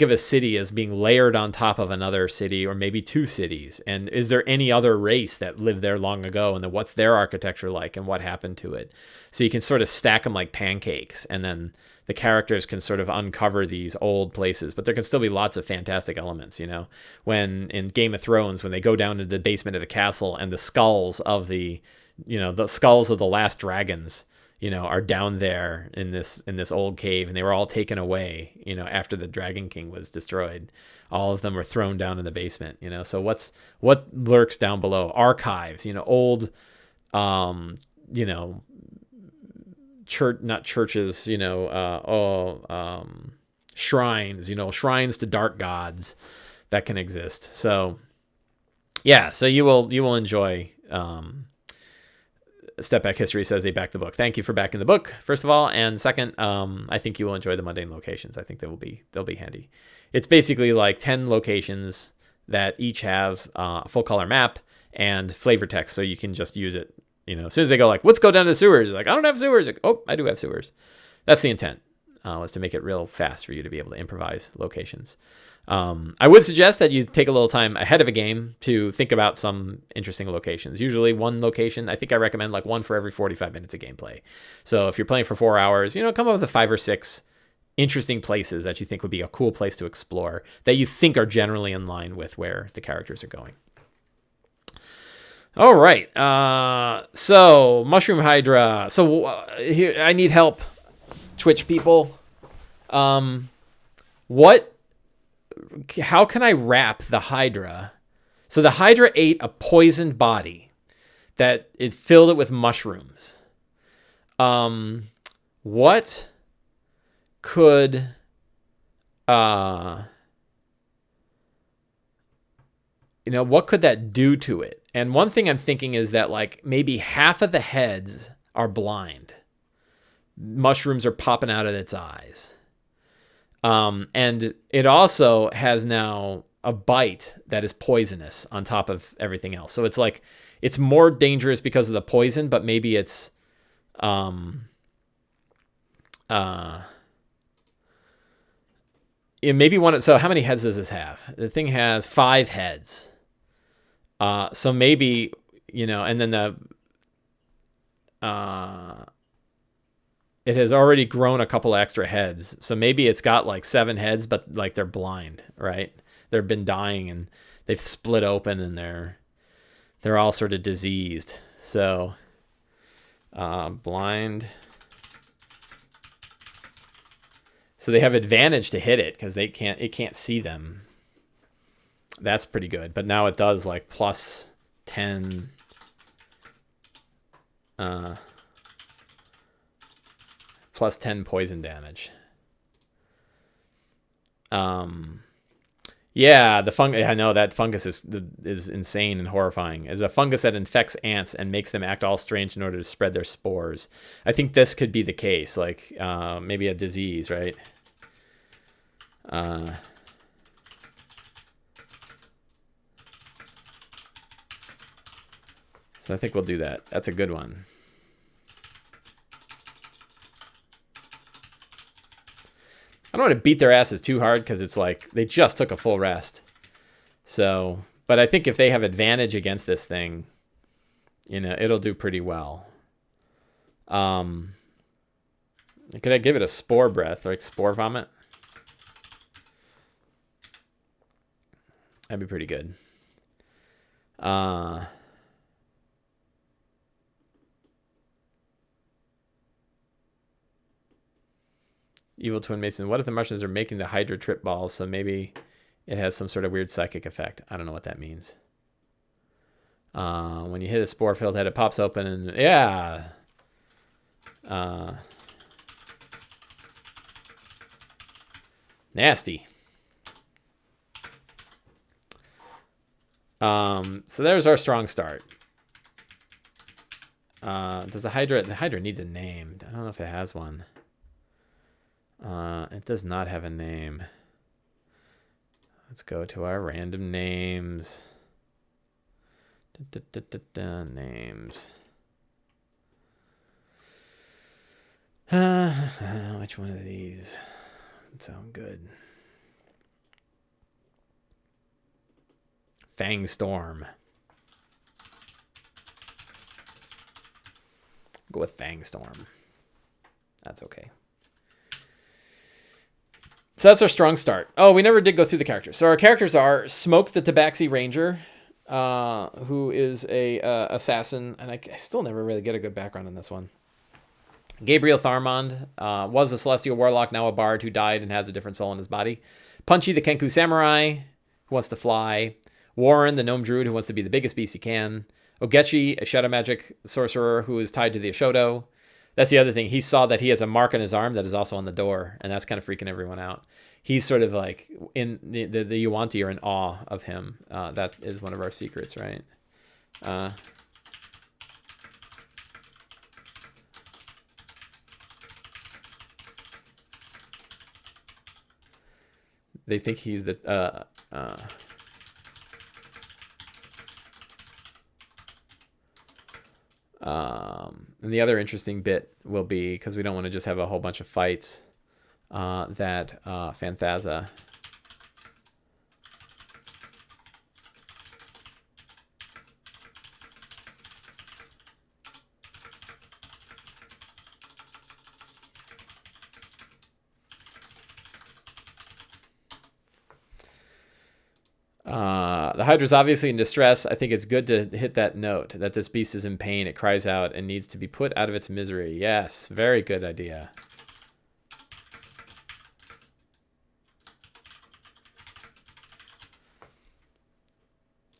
of a city as being layered on top of another city, or maybe two cities. And is there any other race that lived there long ago, and then what's their architecture like and what happened to it? So you can sort of stack them like pancakes, and then the characters can sort of uncover these old places, but there can still be lots of fantastic elements, when in Game of Thrones, when they go down to the basement of the castle and the skulls of the last dragons, are down there in this old cave, and they were all taken away, after the Dragon King was destroyed. All of them were thrown down in the basement, so what lurks down below? Archives, old, not churches, shrines, shrines to dark gods that can exist. So yeah, so you will enjoy, Step Back History says they back the book. Thank you for backing the book, first of all. And second, I think you will enjoy the mundane locations. I think they'll be handy. It's basically like 10 locations that each have a full color map and flavor text, so you can just use it. As soon as they go like, let's go down to the sewers, like, I don't have sewers. Like, oh, I do have sewers. That's the intent. was to make it real fast for you to be able to improvise locations. I would suggest that you take a little time ahead of a game to think about some interesting locations. Usually one location, I think I recommend like one for every 45 minutes of gameplay. So if you're playing for 4 hours, come up with 5 or 6 interesting places that you think would be a cool place to explore that you think are generally in line with where the characters are going. All right. So Mushroom Hydra. So here I need help, Twitch people. How can I wrap the Hydra? So the Hydra ate a poisoned body that is filled it with mushrooms. What could what could that do to it? And one thing I'm thinking is that like maybe half of the heads are blind. Mushrooms are popping out of its eyes. And it also has now a bite that is poisonous on top of everything else. So it's like, it's more dangerous because of the poison, but maybe it's, maybe one. So how many heads does this have? The thing has 5 heads. So maybe, and then it has already grown a couple extra heads. So maybe it's got like 7 heads, but like they're blind, right? They've been dying and they've split open and they're all sort of diseased. So blind. So they have advantage to hit it because it can't see them. That's pretty good. But now it does like plus 10 plus 10 poison damage. Yeah, the fungus. I know that fungus is insane and horrifying. It's a fungus that infects ants and makes them act all strange in order to spread their spores. I think this could be the case, like maybe a disease, right? So I think we'll do that. That's a good one. I don't want to beat their asses too hard because it's like they just took a full rest. So, but I think if they have advantage against this thing, it'll do pretty well. Could I give it a spore breath, like spore vomit? That'd be pretty good. Evil Twin Mason. What if the Martians are making the Hydra trip balls? So maybe it has some sort of weird psychic effect. I don't know what that means. When you hit a spore-filled head, it pops open and yeah. Nasty. So there's our strong start. Does the Hydra needs a name. I don't know if it has one. It does not have a name. Let's go to our random names. Names. Which one of these would sound good? Fang Storm. Go with Fang Storm. That's okay. So that's our strong start. Oh, we never did go through the characters. So our characters are Smoke the Tabaxi Ranger, who is a assassin, and I still never really get a good background on this one. Gabriel Tharmond was a Celestial Warlock, now a bard who died and has a different soul in his body. Punchy the Kenku Samurai, who wants to fly. Warryn the Gnome Druid, who wants to be the biggest beast he can. Ogechi, a shadow magic sorcerer who is tied to the Eshowdow. That's the other thing. He saw that he has a mark on his arm that is also on the door, and that's kind of freaking everyone out. He's sort of like in the Yuanti are in awe of him. That is one of our secrets, right? They think he's the and the other interesting bit will be, because we don't want to just have a whole bunch of fights, that Phanthaza. The Hydra's obviously in distress. I think it's good to hit that note that this beast is in pain. It cries out and needs to be put out of its misery. Yes, very good idea.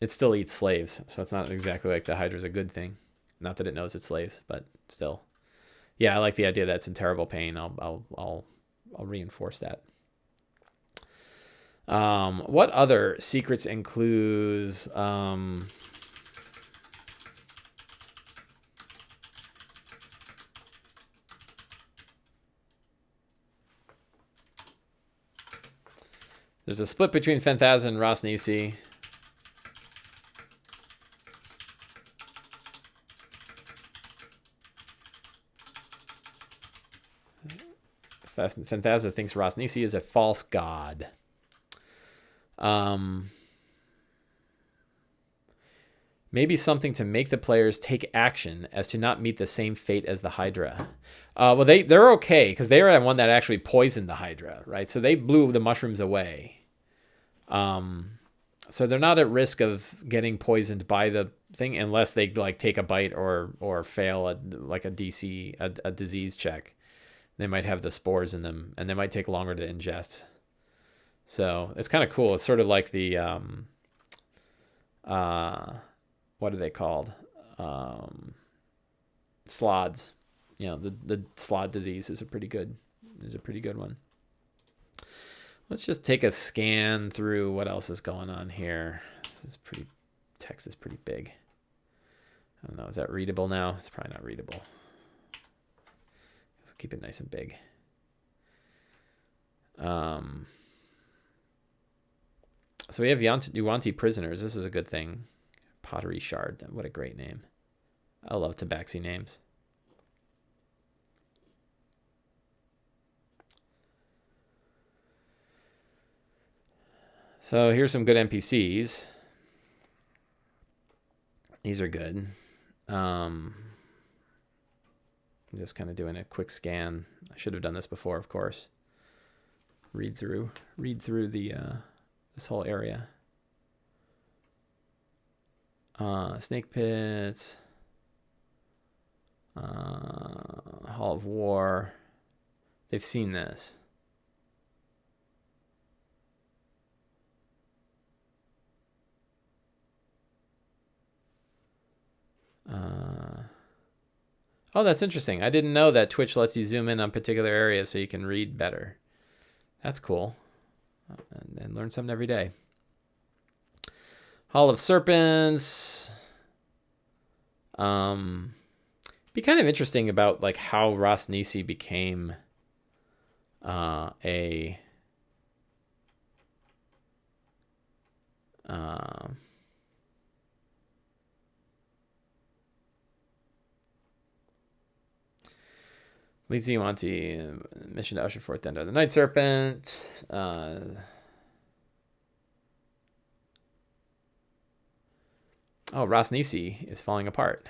It still eats slaves, so it's not exactly like the Hydra's a good thing. Not that it knows it's slaves, but still. Yeah, I like the idea that it's in terrible pain. I'll reinforce that. What other secrets and clues? There's a split between Phanthaza and Rosnisi. Phanthaza thinks Rosnisi is a false god. Maybe something to make the players take action as to not meet the same fate as the Hydra. Well, they're okay because they are the one that actually poisoned the Hydra, right? So they blew the mushrooms away. So they're not at risk of getting poisoned by the thing unless they like take a bite or fail like a DC a disease check. They might have the spores in them, and they might take longer to ingest. So it's kind of cool. It's sort of like the what are they called? Slods. You know, the slod disease is a pretty good one. Let's just take a scan through what else is going on here. This is pretty, text is pretty big. I don't know, is that readable now? It's probably not readable. So keep it nice and big. So we have Yuanti prisoners. This is a good thing. Pottery Shard. What a great name. I love Tabaxi names. So here's some good NPCs. These are good. I'm just kind of doing a quick scan. I should have done this before, of course. Read through the this whole area. Snake pits. Hall of War. They've seen this. Oh, that's interesting. I didn't know that Twitch lets you zoom in on particular areas so you can read better. That's cool. And learn something every day. Hall of Serpents. Be kind of interesting about like how Rosnisi became a Lazy D&D mission to usher forth the end of the Night Serpent. Oh, Rosnisi is falling apart.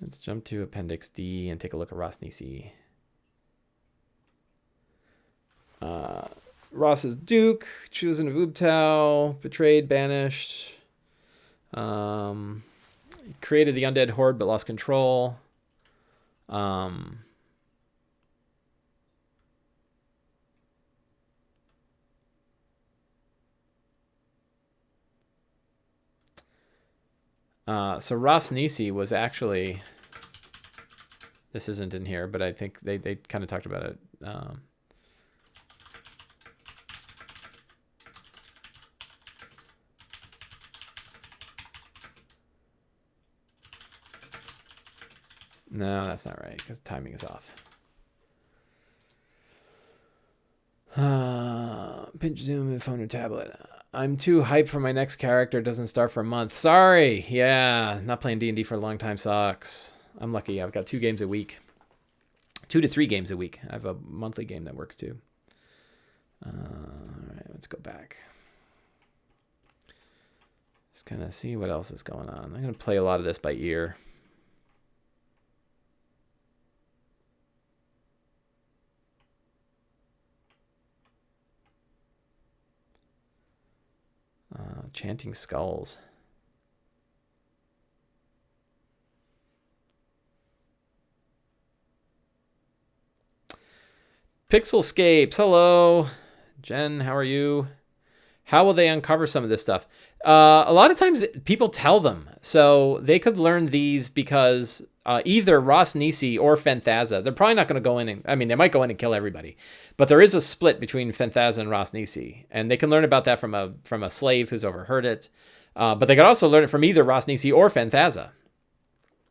Let's jump to Appendix D and take a look at Rosnisi. Ross is Duke, chosen of Ubtao, betrayed, banished. Created the undead horde but lost control. So Ras Nisi was actually, this isn't in here, but I think they kind of talked about it. No, that's not right because timing is off. Pinch zoom and phone or tablet. I'm too hyped for my next character. Doesn't start for a month. Sorry. Yeah, not playing D&D for a long time sucks. I'm lucky. I've got 2 games a week. 2 to 3 games a week. I have a monthly game that works too. All right, let's go back. Just kind of see what else is going on. I'm going to play a lot of this by ear. Chanting Skulls. Pixelscapes, hello. Jen, how are you? How will they uncover some of this stuff? A lot of times people tell them. So they could learn these because either Ras Nisi or Fenthaza, they're probably not going to go in and, I mean, they might go in and kill everybody. But there is a split between Fenthaza and Ras Nisi. And they can learn about that from a slave who's overheard it. But they could also learn it from either Ras Nisi or Fenthaza.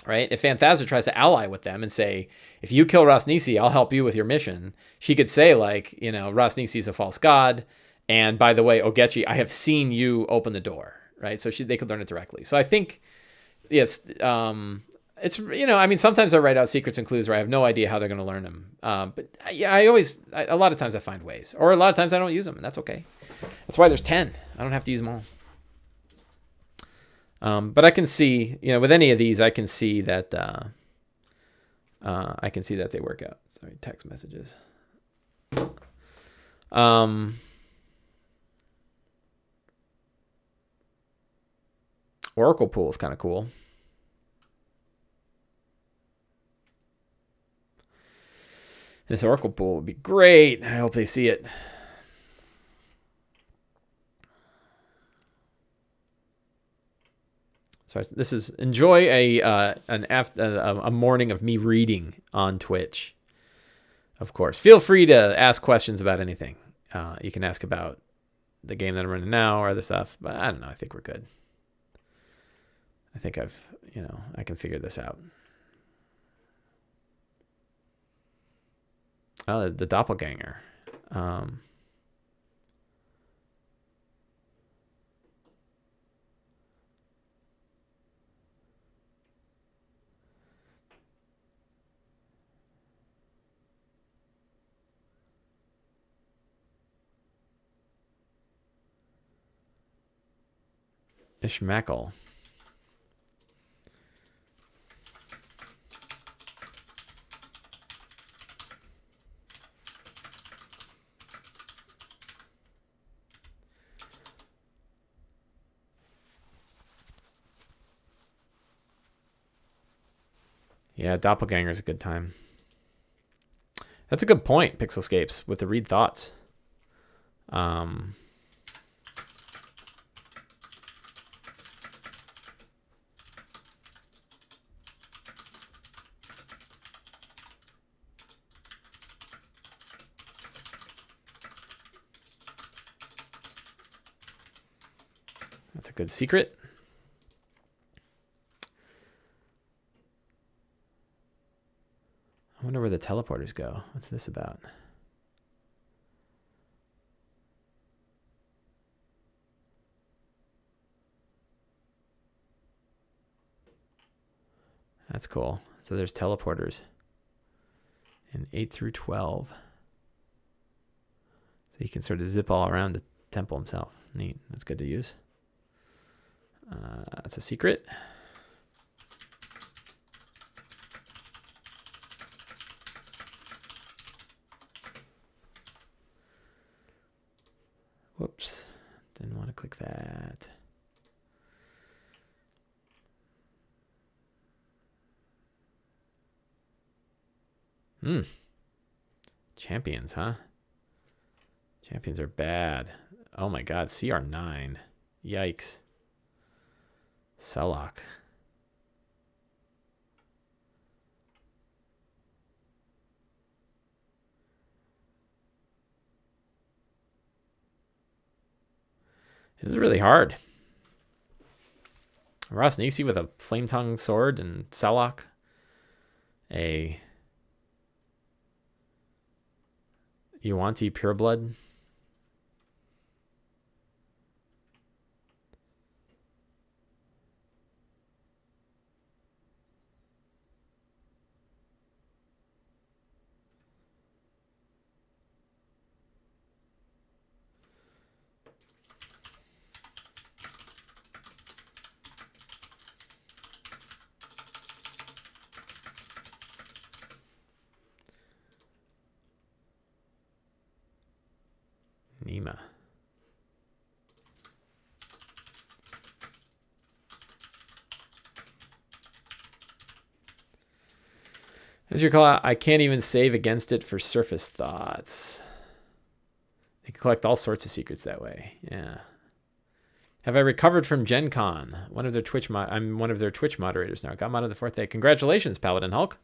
Right? If Fenthaza tries to ally with them and say, if you kill Ras Nisi, I'll help you with your mission. She could say, like, you know, Ras Nisi is a false god. And by the way, Ogechi, I have seen you open the door, right? So they could learn it directly. So I think, yes, it's, you know, I mean, sometimes I write out secrets and clues where I have no idea how they're going to learn them. But yeah, a lot of times I find ways, or a lot of times I don't use them, and that's okay. That's why there's 10. I don't have to use them all. But I can see, you know, with any of these, I can see that they work out. Sorry, text messages. Oracle pool is kind of cool. This Oracle pool would be great. I hope they see it. So this is enjoy a morning of me reading on Twitch. Of course, feel free to ask questions about anything. You can ask about the game that I'm running now or other stuff, but I don't know. I think we're good. I think I can figure this out. Oh, the doppelganger. Ishmael. Yeah, Doppelganger is a good time. That's a good point, Pixelscapes, with the read thoughts. That's a good secret. I wonder where the teleporters go. What's this about? That's cool. So there's teleporters in 8 through 12. So you can sort of zip all around the temple himself. Neat. That's good to use. That's a secret. Whoops. Didn't want to click that. Champions, huh? Champions are bad. Oh my god, CR9. Yikes. Sellock. This is really hard. Ross Nisi with a Flame Tongue sword and Sellock. A Yuanti Pureblood. Nima. As you call, I can't even save against it for surface thoughts. They can collect all sorts of secrets that way. Yeah. Have I recovered from Gen Con? I'm one of their Twitch moderators now. Got mod on the 4th day. Congratulations, Paladin Hulk.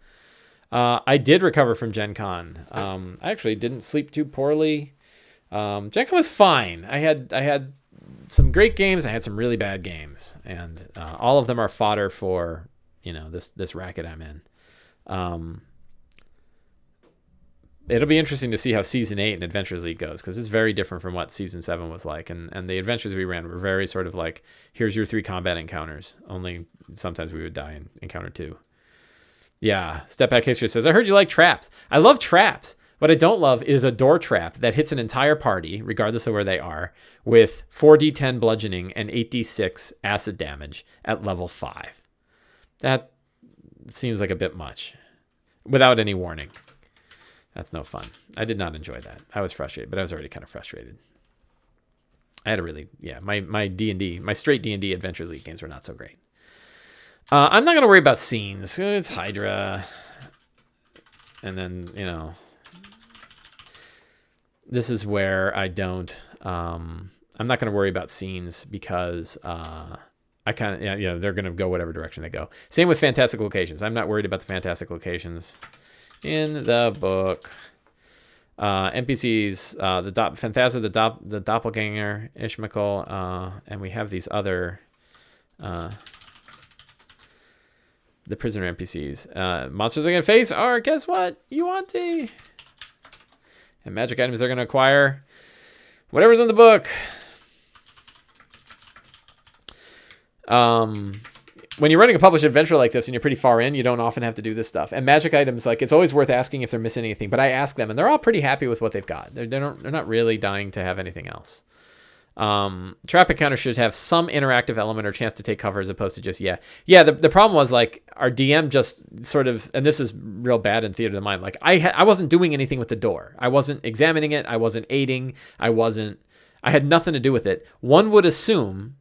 I did recover from Gen Con. I actually didn't sleep too poorly. Gen Con was fine. I had some great games. I had some really bad games, and all of them are fodder for this racket I'm in. It'll be interesting to see how Season 8 and Adventures League goes, because it's very different from what Season 7 was like. And the adventures we ran were very sort of like, here's your 3 combat encounters. Only sometimes we would die in encounter 2. Yeah, Step Back History says, I heard you like traps. I love traps. What I don't love is a door trap that hits an entire party, regardless of where they are, with 4d10 bludgeoning and 8d6 acid damage at level 5. That seems like a bit much, without any warning. That's no fun. I did not enjoy that. I was frustrated, but I was already kind of frustrated. I had a really, my D&D, my straight D&D Adventures League games were not so great. I'm not going to worry about scenes. It's Hydra. And then, this is where I don't, I'm not going to worry about scenes because I kind of, they're going to go whatever direction they go. Same with Fantastic Locations. I'm not worried about the Fantastic Locations in the book. NPCs, the Doppelganger, Ishmael, and we have these other, the prisoner NPCs. Monsters they're going to face are, guess what? Yuanti. And magic items they're going to acquire. Whatever's in the book. When you're running a published adventure like this and you're pretty far in, you don't often have to do this stuff. And magic items, like, it's always worth asking if they're missing anything. But I ask them, and they're all pretty happy with what they've got. They're not really dying to have anything else. Trap encounter should have some interactive element or chance to take cover as opposed to just the problem was, like, our DM just sort of, and this is real bad in Theater of the Mind, like I wasn't doing anything with the door. I wasn't examining it. I wasn't aiding. I had nothing to do with it. One would assume,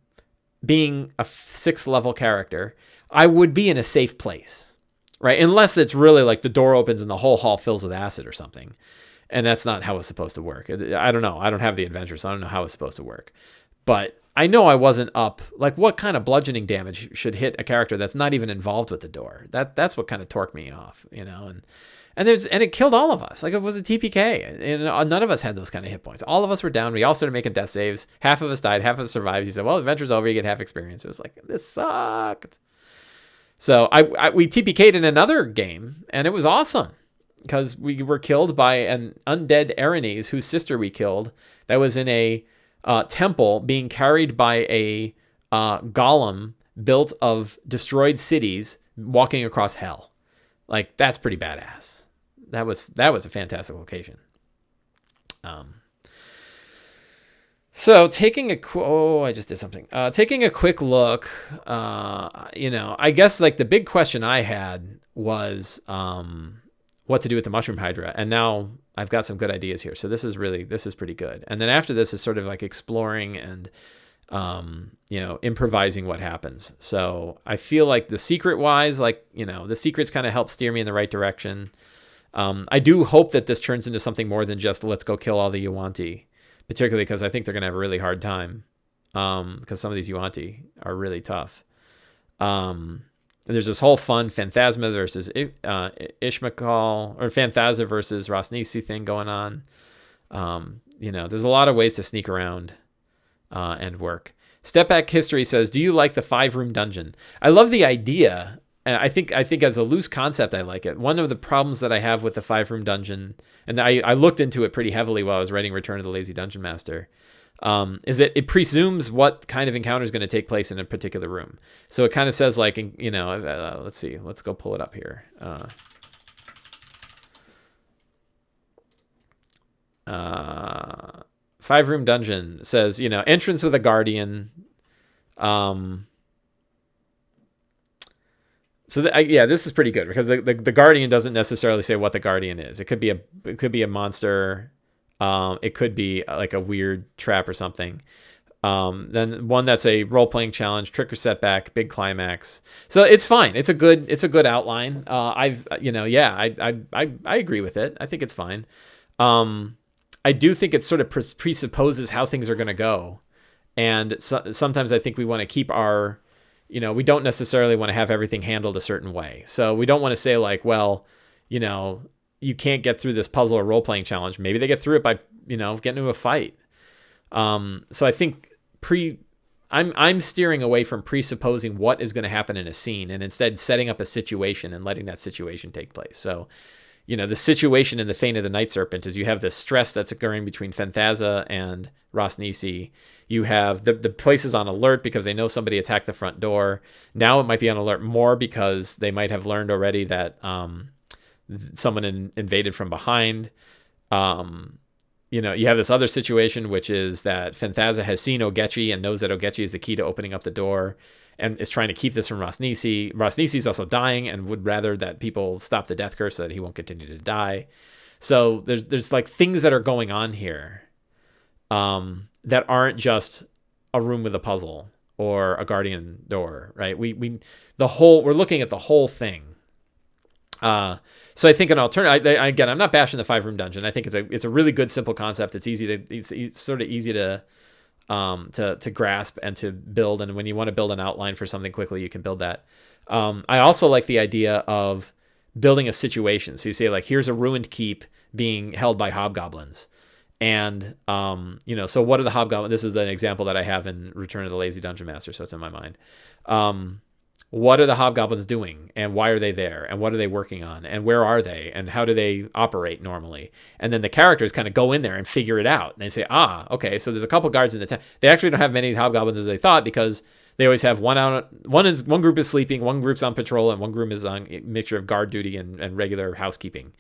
being a 6th level character, I would be in a safe place, right? Unless it's really like the door opens and the whole hall fills with acid or something. And that's not how it's supposed to work. I don't know. I don't have the adventure, so I don't know how it's supposed to work. But I know I wasn't up. Like, what kind of bludgeoning damage should hit a character that's not even involved with the door? That's what kind of torqued me off, And it killed all of us. Like, it was a TPK, and none of us had those kind of hit points. All of us were down. We all started making death saves. Half of us died. Half of us survived. You said, "Well, adventure's over. You get half experience." It was like, this sucked. So we TPK'd in another game, and it was awesome. Because we were killed by an undead Erinese, whose sister we killed, that was in a temple being carried by a golem built of destroyed cities walking across hell. Like, that's pretty badass. That was a fantastic location. So taking I just did something. Taking a quick look, I guess, like, the big question I had was what to do with the mushroom hydra, and now I've got some good ideas here. So this is pretty good. And then after this is sort of like exploring and improvising what happens. So I feel like the secret wise, like, the secrets kind of help steer me in the right direction. I do hope that this turns into something more than just let's go kill all the Yuan-Ti, particularly because I think they're going to have a really hard time because some of these Yuan-Ti are really tough. And there's this whole fun Phantasma versus Ishmakal, or Phantasma versus Rosnisi thing going on. There's a lot of ways to sneak around and work. Step Back History says, do you like the 5-room dungeon? I love the idea. I think as a loose concept, I like it. One of the problems that I have with the 5-room dungeon, and I looked into it pretty heavily while I was writing Return of the Lazy Dungeon Master, is that it presumes what kind of encounter is going to take place in a particular room. So it kind of says like, let's see, let's go pull it up here. 5-room dungeon says, entrance with a guardian. This is pretty good because the guardian doesn't necessarily say what the guardian is. It could be a monster. It could be like a weird trap or something. Then one that's a role-playing challenge, trick or setback, big climax. So it's fine. It's a good outline. I agree with it. I think it's fine. I do think it sort of presupposes how things are going to go. And sometimes I think we want to keep our, we don't necessarily want to have everything handled a certain way. So we don't want to say like, well, you can't get through this puzzle or role-playing challenge. Maybe they get through it by, getting into a fight. So I think I'm steering away from presupposing what is going to happen in a scene and instead setting up a situation and letting that situation take place. So, the situation in the Fane of the Night Serpent is you have this stress that's occurring between Phantasma and Rosnisi. You have the place is on alert because they know somebody attacked the front door. Now it might be on alert more because they might have learned already that someone invaded from behind. You have this other situation, which is that Phantasma has seen Ogechi and knows that Ogechi is the key to opening up the door and is trying to keep this from Rosnisi. Rosnisi is also dying and would rather that people stop the death curse so that he won't continue to die. So there's like things that are going on here that aren't just a room with a puzzle or a guardian door, right? We're looking at the whole thing. So I think an alternative, again, I'm not bashing the 5-room dungeon. I think it's a really good, simple concept. It's sort of easy to grasp and to build. And when you want to build an outline for something quickly, you can build that. I also like the idea of building a situation. So you say like, here's a ruined keep being held by hobgoblins. And, so what are the hobgoblins? This is an example that I have in Return of the Lazy Dungeon Master. So it's in my mind. What are the hobgoblins doing and why are they there and what are they working on and where are they and how do they operate normally? And then the characters kind of go in there and figure it out. And they say, okay, so there's a couple guards in the town. They actually don't have many hobgoblins as they thought because they always have one group is sleeping, one group's on patrol, and one group is on a mixture of guard duty and regular housekeeping.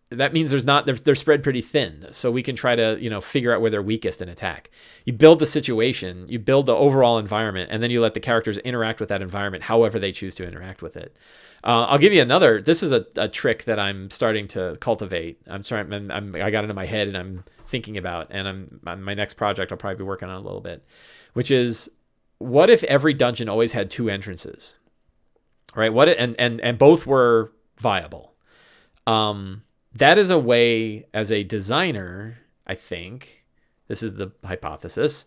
That means they're spread pretty thin. So we can try to, figure out where they're weakest and attack. You build the situation, you build the overall environment, and then you let the characters interact with that environment however they choose to interact with it. I'll give you another. This is a trick that I'm starting to cultivate. I got it in my head and I'm thinking about, and my next project I'll probably be working on a little bit, which is what if every dungeon always had 2 entrances, right? And both were viable. That is a way, as a designer, I think, this is the hypothesis,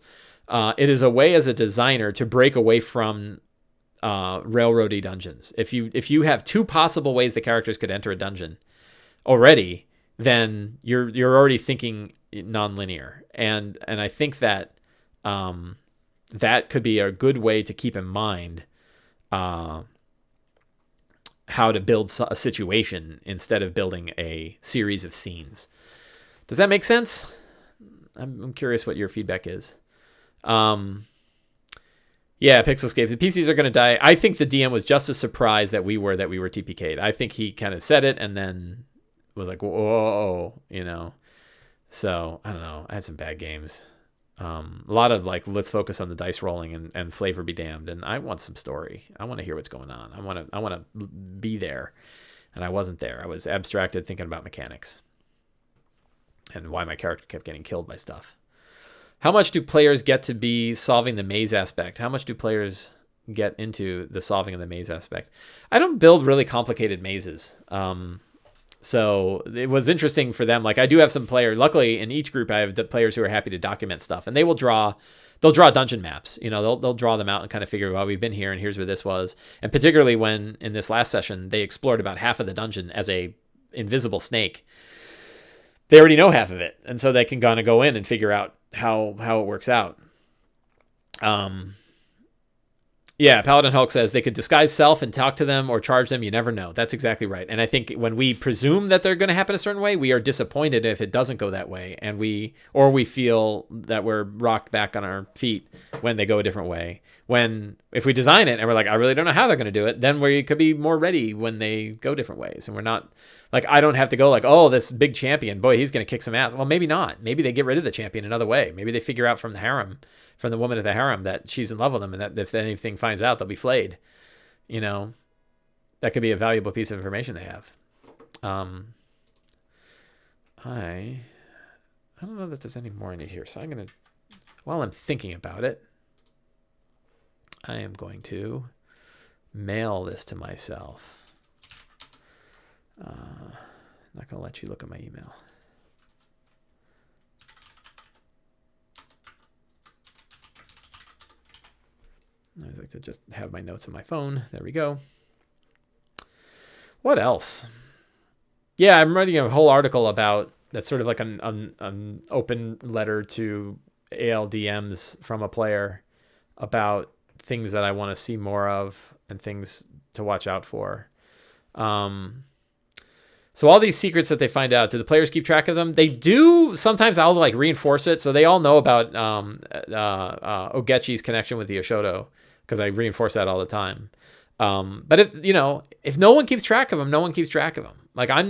it is a way as a designer to break away from railroady dungeons. If you have 2 possible ways the characters could enter a dungeon already, then you're already thinking nonlinear. And I think that that could be a good way to keep in mind how to build a situation instead of building a series of scenes. Does that make sense? I'm curious what your feedback is. Yeah, Pixelscape. The PCs are going to die. I think the DM was just as surprised that we were TPK'd. I think he kind of said it and then was like, whoa, So, I don't know. I had some bad games. A lot of like, let's focus on the dice rolling and flavor be damned. And I want some story. I want to hear what's going on. I want to be there. And I wasn't there. I was abstracted thinking about mechanics and why my character kept getting killed by stuff. How much do players get to be solving the maze aspect? How much do players get into the solving of the maze aspect? I don't build really complicated mazes. So it was interesting for them. Like I do have some players, luckily in each group, I have the players who are happy to document stuff, and they'll draw dungeon maps. They'll draw them out and kind of figure, well, we've been here and here's where this was. And particularly when in this last session, they explored about half of the dungeon as a invisible snake. They already know half of it. And so they can kind of go in and figure out how it works out. Yeah, Paladin Hulk says they could disguise self and talk to them or charge them. You never know. That's exactly right. And I think when we presume that they're going to happen a certain way, we are disappointed if it doesn't go that way, and we feel that we're rocked back on our feet when they go a different way. If we design it and we're like, I really don't know how they're going to do it, then we could be more ready when they go different ways, and we're not like, I don't have to go like, oh, this big champion, boy, he's going to kick some ass. Well, maybe not. Maybe they get rid of the champion another way. Maybe they figure out from the woman at the harem that she's in love with him, and that if anything finds out, they'll be flayed. That could be a valuable piece of information they have. I don't know that there's any more in here, so I'm going to, while I'm thinking about it, I am going to mail this to myself. Not going to let you look at my email. I like to just have my notes on my phone. There we go. What else? Yeah, I'm writing a whole article about that's sort of like an open letter to ALDMs from a player about things that I want to see more of and things to watch out for. So all these secrets that they find out, do the players keep track of them? They do. Sometimes I'll like reinforce it. So they all know about Ogechi's connection with the Eshowdow, because I reinforce that all the time. But if no one keeps track of them, no one keeps track of them. Like I'm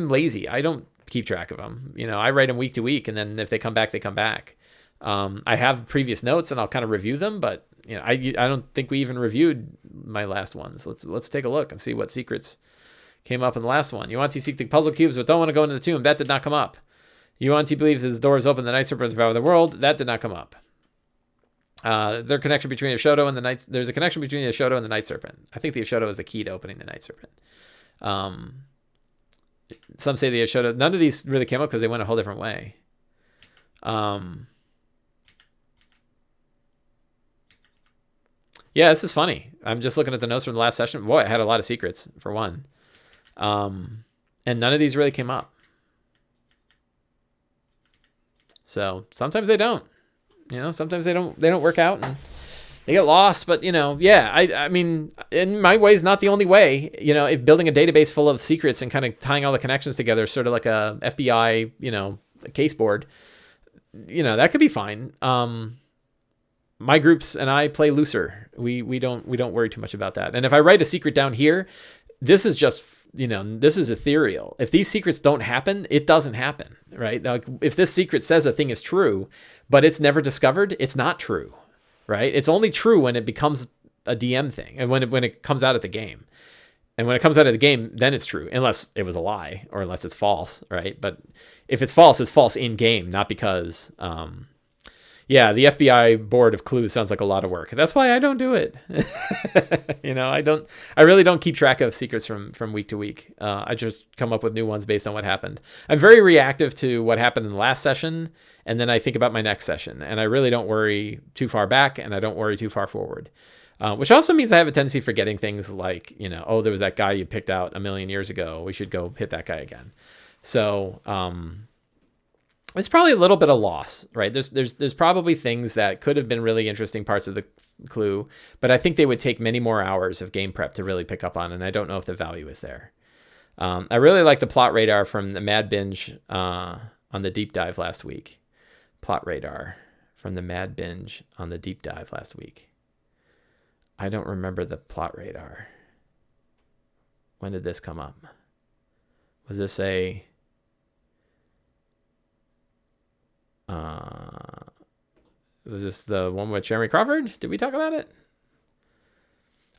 lazy. I don't keep track of them. I write them week to week, and then if they come back, they come back. I have previous notes and I'll kind of review them, but I don't think we even reviewed my last ones. Let's take a look and see what secrets came up in the last one. You want to seek the puzzle cubes, but don't want to go into the tomb. That did not come up. You want to believe that the door is open, the night serpent devour the world. That did not come up. There's a connection between the Eshowdow and the night. There's a connection between the Eshowdow and the night serpent. I think the Eshowdow is the key to opening the night serpent. Some say the Eshowdow. None of these really came up because they went a whole different way. Yeah, this is funny. I'm just looking at the notes from the last session. Boy, I had a lot of secrets for one. And none of these really came up. So sometimes they don't. Sometimes they don't work out and they get lost. But yeah, I mean, in my way is not the only way. If building a database full of secrets and kind of tying all the connections together, sort of like a FBI, a case board, that could be fine. My groups and I play looser. We don't worry too much about that. And if I write a secret down here, this is just, this is ethereal. If these secrets don't happen, it doesn't happen, right? Like if this secret says a thing is true, but it's never discovered, it's not true, right? It's only true when it becomes a DM thing and when it comes out of the game. And when it comes out of the game, then it's true, unless it was a lie or unless it's false, right? But if it's false in game, not because... yeah, the FBI board of clues sounds like a lot of work. That's why I don't do it. I really don't keep track of secrets from week to week. I just come up with new ones based on what happened. I'm very reactive to what happened in the last session, and then I think about my next session. And I really don't worry too far back, and I don't worry too far forward. Which also means I have a tendency for forgetting things like, oh, there was that guy you picked out a million years ago. We should go hit that guy again. So, it's probably a little bit of loss, right? There's probably things that could have been really interesting parts of the clue, but I think they would take many more hours of game prep to really pick up on, and I don't know if the value is there. I really like the plot radar from the Mad Binge on the deep dive last week. Plot radar from the Mad Binge on the deep dive last week. I don't remember the plot radar. When did this come up? Was this a... was this the one with Jeremy Crawford? Did we talk about it?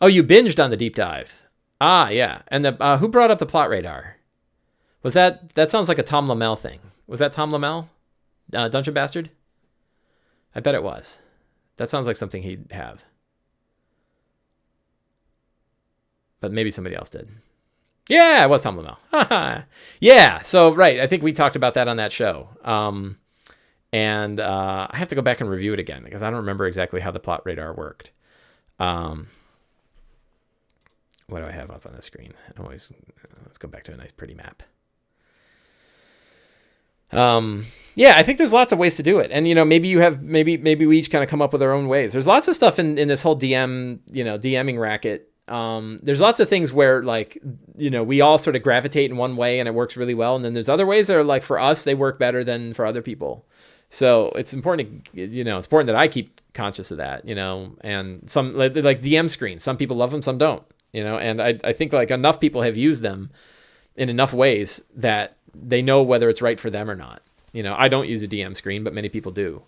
Oh, you binged on the deep dive. Ah, yeah. And the who brought up the plot radar? Was that sounds like a Tom Lamel thing? Was that Tom Lamel, Dungeon Bastard? I bet it was. That sounds like something he'd have. But maybe somebody else did. Yeah, it was Tom Lamel. Yeah, so right, I think we talked about that on that show. And I have to go back and review it again because I don't remember exactly how the plot radar worked. What do I have up on the screen? Let's go back to a nice pretty map. Yeah, I think there's lots of ways to do it. And, maybe we each kind of come up with our own ways. There's lots of stuff in this whole DMing racket. There's lots of things where we all sort of gravitate in one way and it works really well. And then there's other ways that are like, for us, they work better than for other people. So it's important it's important that I keep conscious of that, and some like DM screens, some people love them, some don't, and I think like enough people have used them in enough ways that they know whether it's right for them or not. I don't use a DM screen, but many people do.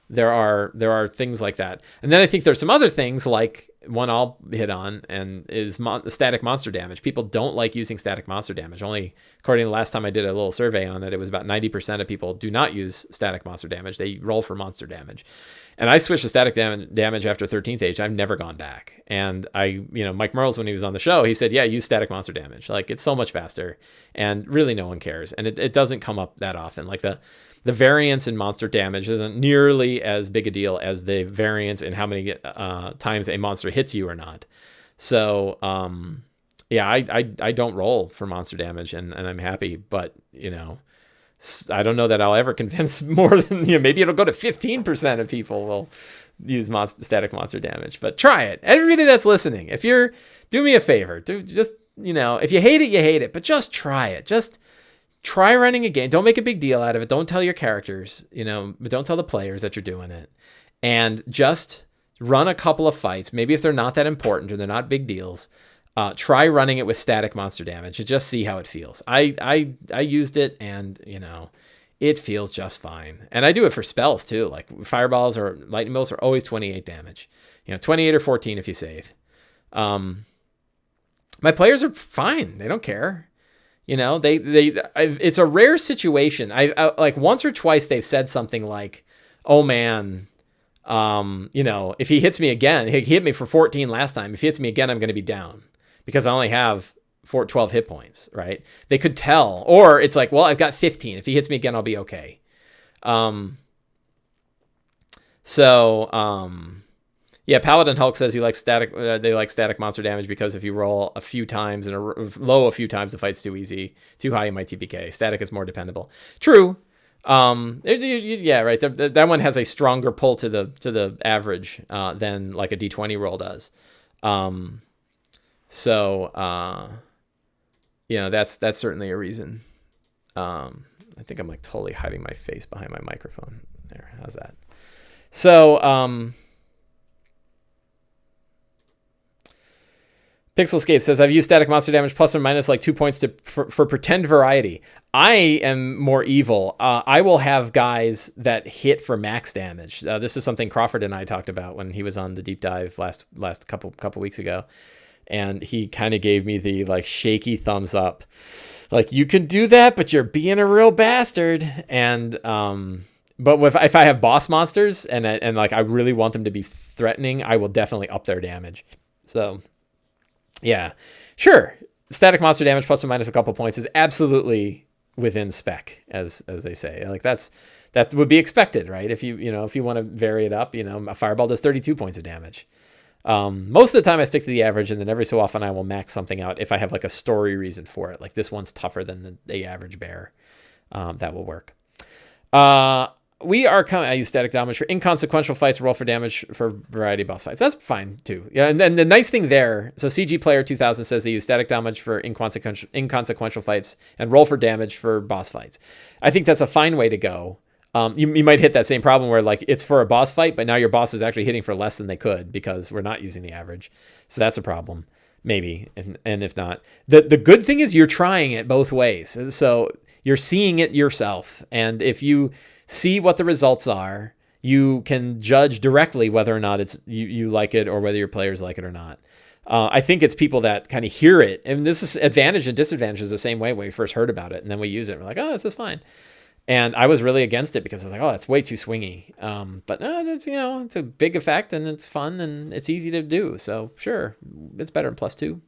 There are things like that. And then I think there's some other things like one I'll hit on and is static monster damage. People don't like using static monster damage. Only according to the last time I did a little survey on it, it was about 90% of people do not use static monster damage. They roll for monster damage. And I switched to static damage after 13th Age. I've never gone back. And Mike Merles, when he was on the show, he said, yeah, use static monster damage. Like, it's so much faster and really no one cares. And it doesn't come up that often. Like the variance in monster damage isn't nearly as big a deal as the variance in how many times a monster hits you or not. So, yeah, I don't roll for monster damage and I'm happy, but, I don't know that I'll ever convince more than, maybe it'll go to 15% of people will use static monster damage, but try it. Everybody that's listening, do me a favor, if you hate it, but just try it. Just try running a game. Don't make a big deal out of it. Don't tell your characters, but don't tell the players that you're doing it. And just run a couple of fights. Maybe if they're not that important or they're not big deals, try running it with static monster damage and just see how it feels. I used it and, it feels just fine. And I do it for spells too. Like fireballs or lightning bolts are always 28 damage. 28 or 14 if you save. My players are fine. They don't care. It's a rare situation. I like once or twice they've said something like, "Oh man, if he hits me again, he hit me for 14 last time. If he hits me again, I'm going to be down because I only have 12 hit points." Right? They could tell, or it's like, "Well, I've got 15. If he hits me again, I'll be okay." Yeah, Paladin Hulk says he likes static. They like static monster damage because if you roll a few times and low a few times, the fight's too easy. Too high, you might TPK. Static is more dependable. True. Yeah, right. That one has a stronger pull to the average than like a D20 roll does. That's certainly a reason. I think I'm like totally hiding my face behind my microphone. There, how's that? So, Pixelscape says, I've used static monster damage plus or minus like 2 points for pretend variety. I am more evil. I will have guys that hit for max damage. This is something Crawford and I talked about when he was on the deep dive last couple weeks ago. And he kind of gave me the like shaky thumbs up. Like, you can do that, but you're being a real bastard. And, but if I have boss monsters and like I really want them to be threatening, I will definitely up their damage. So, yeah, sure. Static monster damage plus or minus a couple points is absolutely within spec, as they say. Like that would be expected, right? If you want to vary it up, a fireball does 32 points of damage. Most of the time I stick to the average, and then every so often I will max something out if I have like a story reason for it. Like this one's tougher than the average bear. That will work. We are coming. I use static damage for inconsequential fights, roll for damage for variety boss fights. That's fine too. Yeah, and then the nice thing there, so CG Player 2000 says they use static damage for inconsequential fights and roll for damage for boss fights. I think that's a fine way to go. You might hit that same problem where like it's for a boss fight, but now your boss is actually hitting for less than they could because we're not using the average. So that's a problem, maybe. And if not, the good thing is you're trying it both ways. So you're seeing it yourself, and if you see what the results are, you can judge directly whether or not it's you like it or whether your players like it or not. I think it's people that kind of hear it, and this is advantage and disadvantage is the same way when we first heard about it, and then we use it. And we're like, oh, this is fine. And I was really against it because I was like, oh, that's way too swingy. But no, that's it's a big effect and it's fun and it's easy to do. So sure, it's better than +2.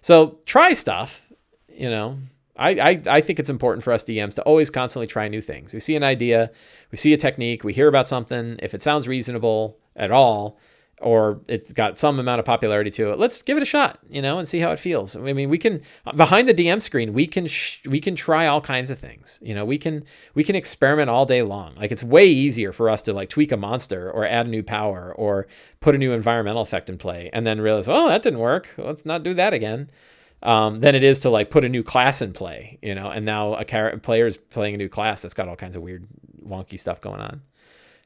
So try stuff, you know. I think it's important for us DMs to always constantly try new things. We see an idea, we see a technique, we hear about something. If it sounds reasonable at all, or it's got some amount of popularity to it, let's give it a shot, you know, and see how it feels. I mean, we can, behind the DM screen, we can try all kinds of things. You know, we can experiment all day long. Like, it's way easier for us to like tweak a monster or add a new power or put a new environmental effect in play and then realize, oh, that didn't work. Let's not do that again. Than it is to like put a new class in play, you know, and now a player is playing a new class that's got all kinds of weird, wonky stuff going on.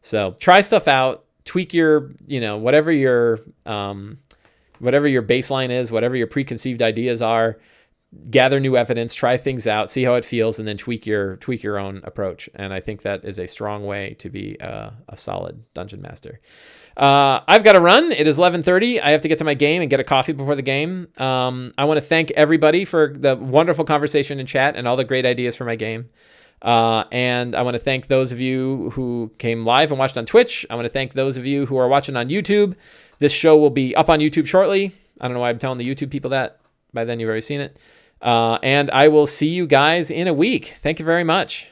So try stuff out, tweak your, you know, whatever your baseline is, whatever your preconceived ideas are, gather new evidence, try things out, see how it feels, and then tweak your own approach. And I think that is a strong way to be a solid dungeon master. I've got to run. It is 11:30. I have to get to my game and get a coffee before the game. I want to thank everybody for the wonderful conversation in chat and all the great ideas for my game. And I want to thank those of you who came live and watched on Twitch. I want to thank those of you who are watching on YouTube. This show will be up on YouTube shortly. I don't know why I'm telling the YouTube people that. By then you've already seen it. And I will see you guys in a week. Thank you very much.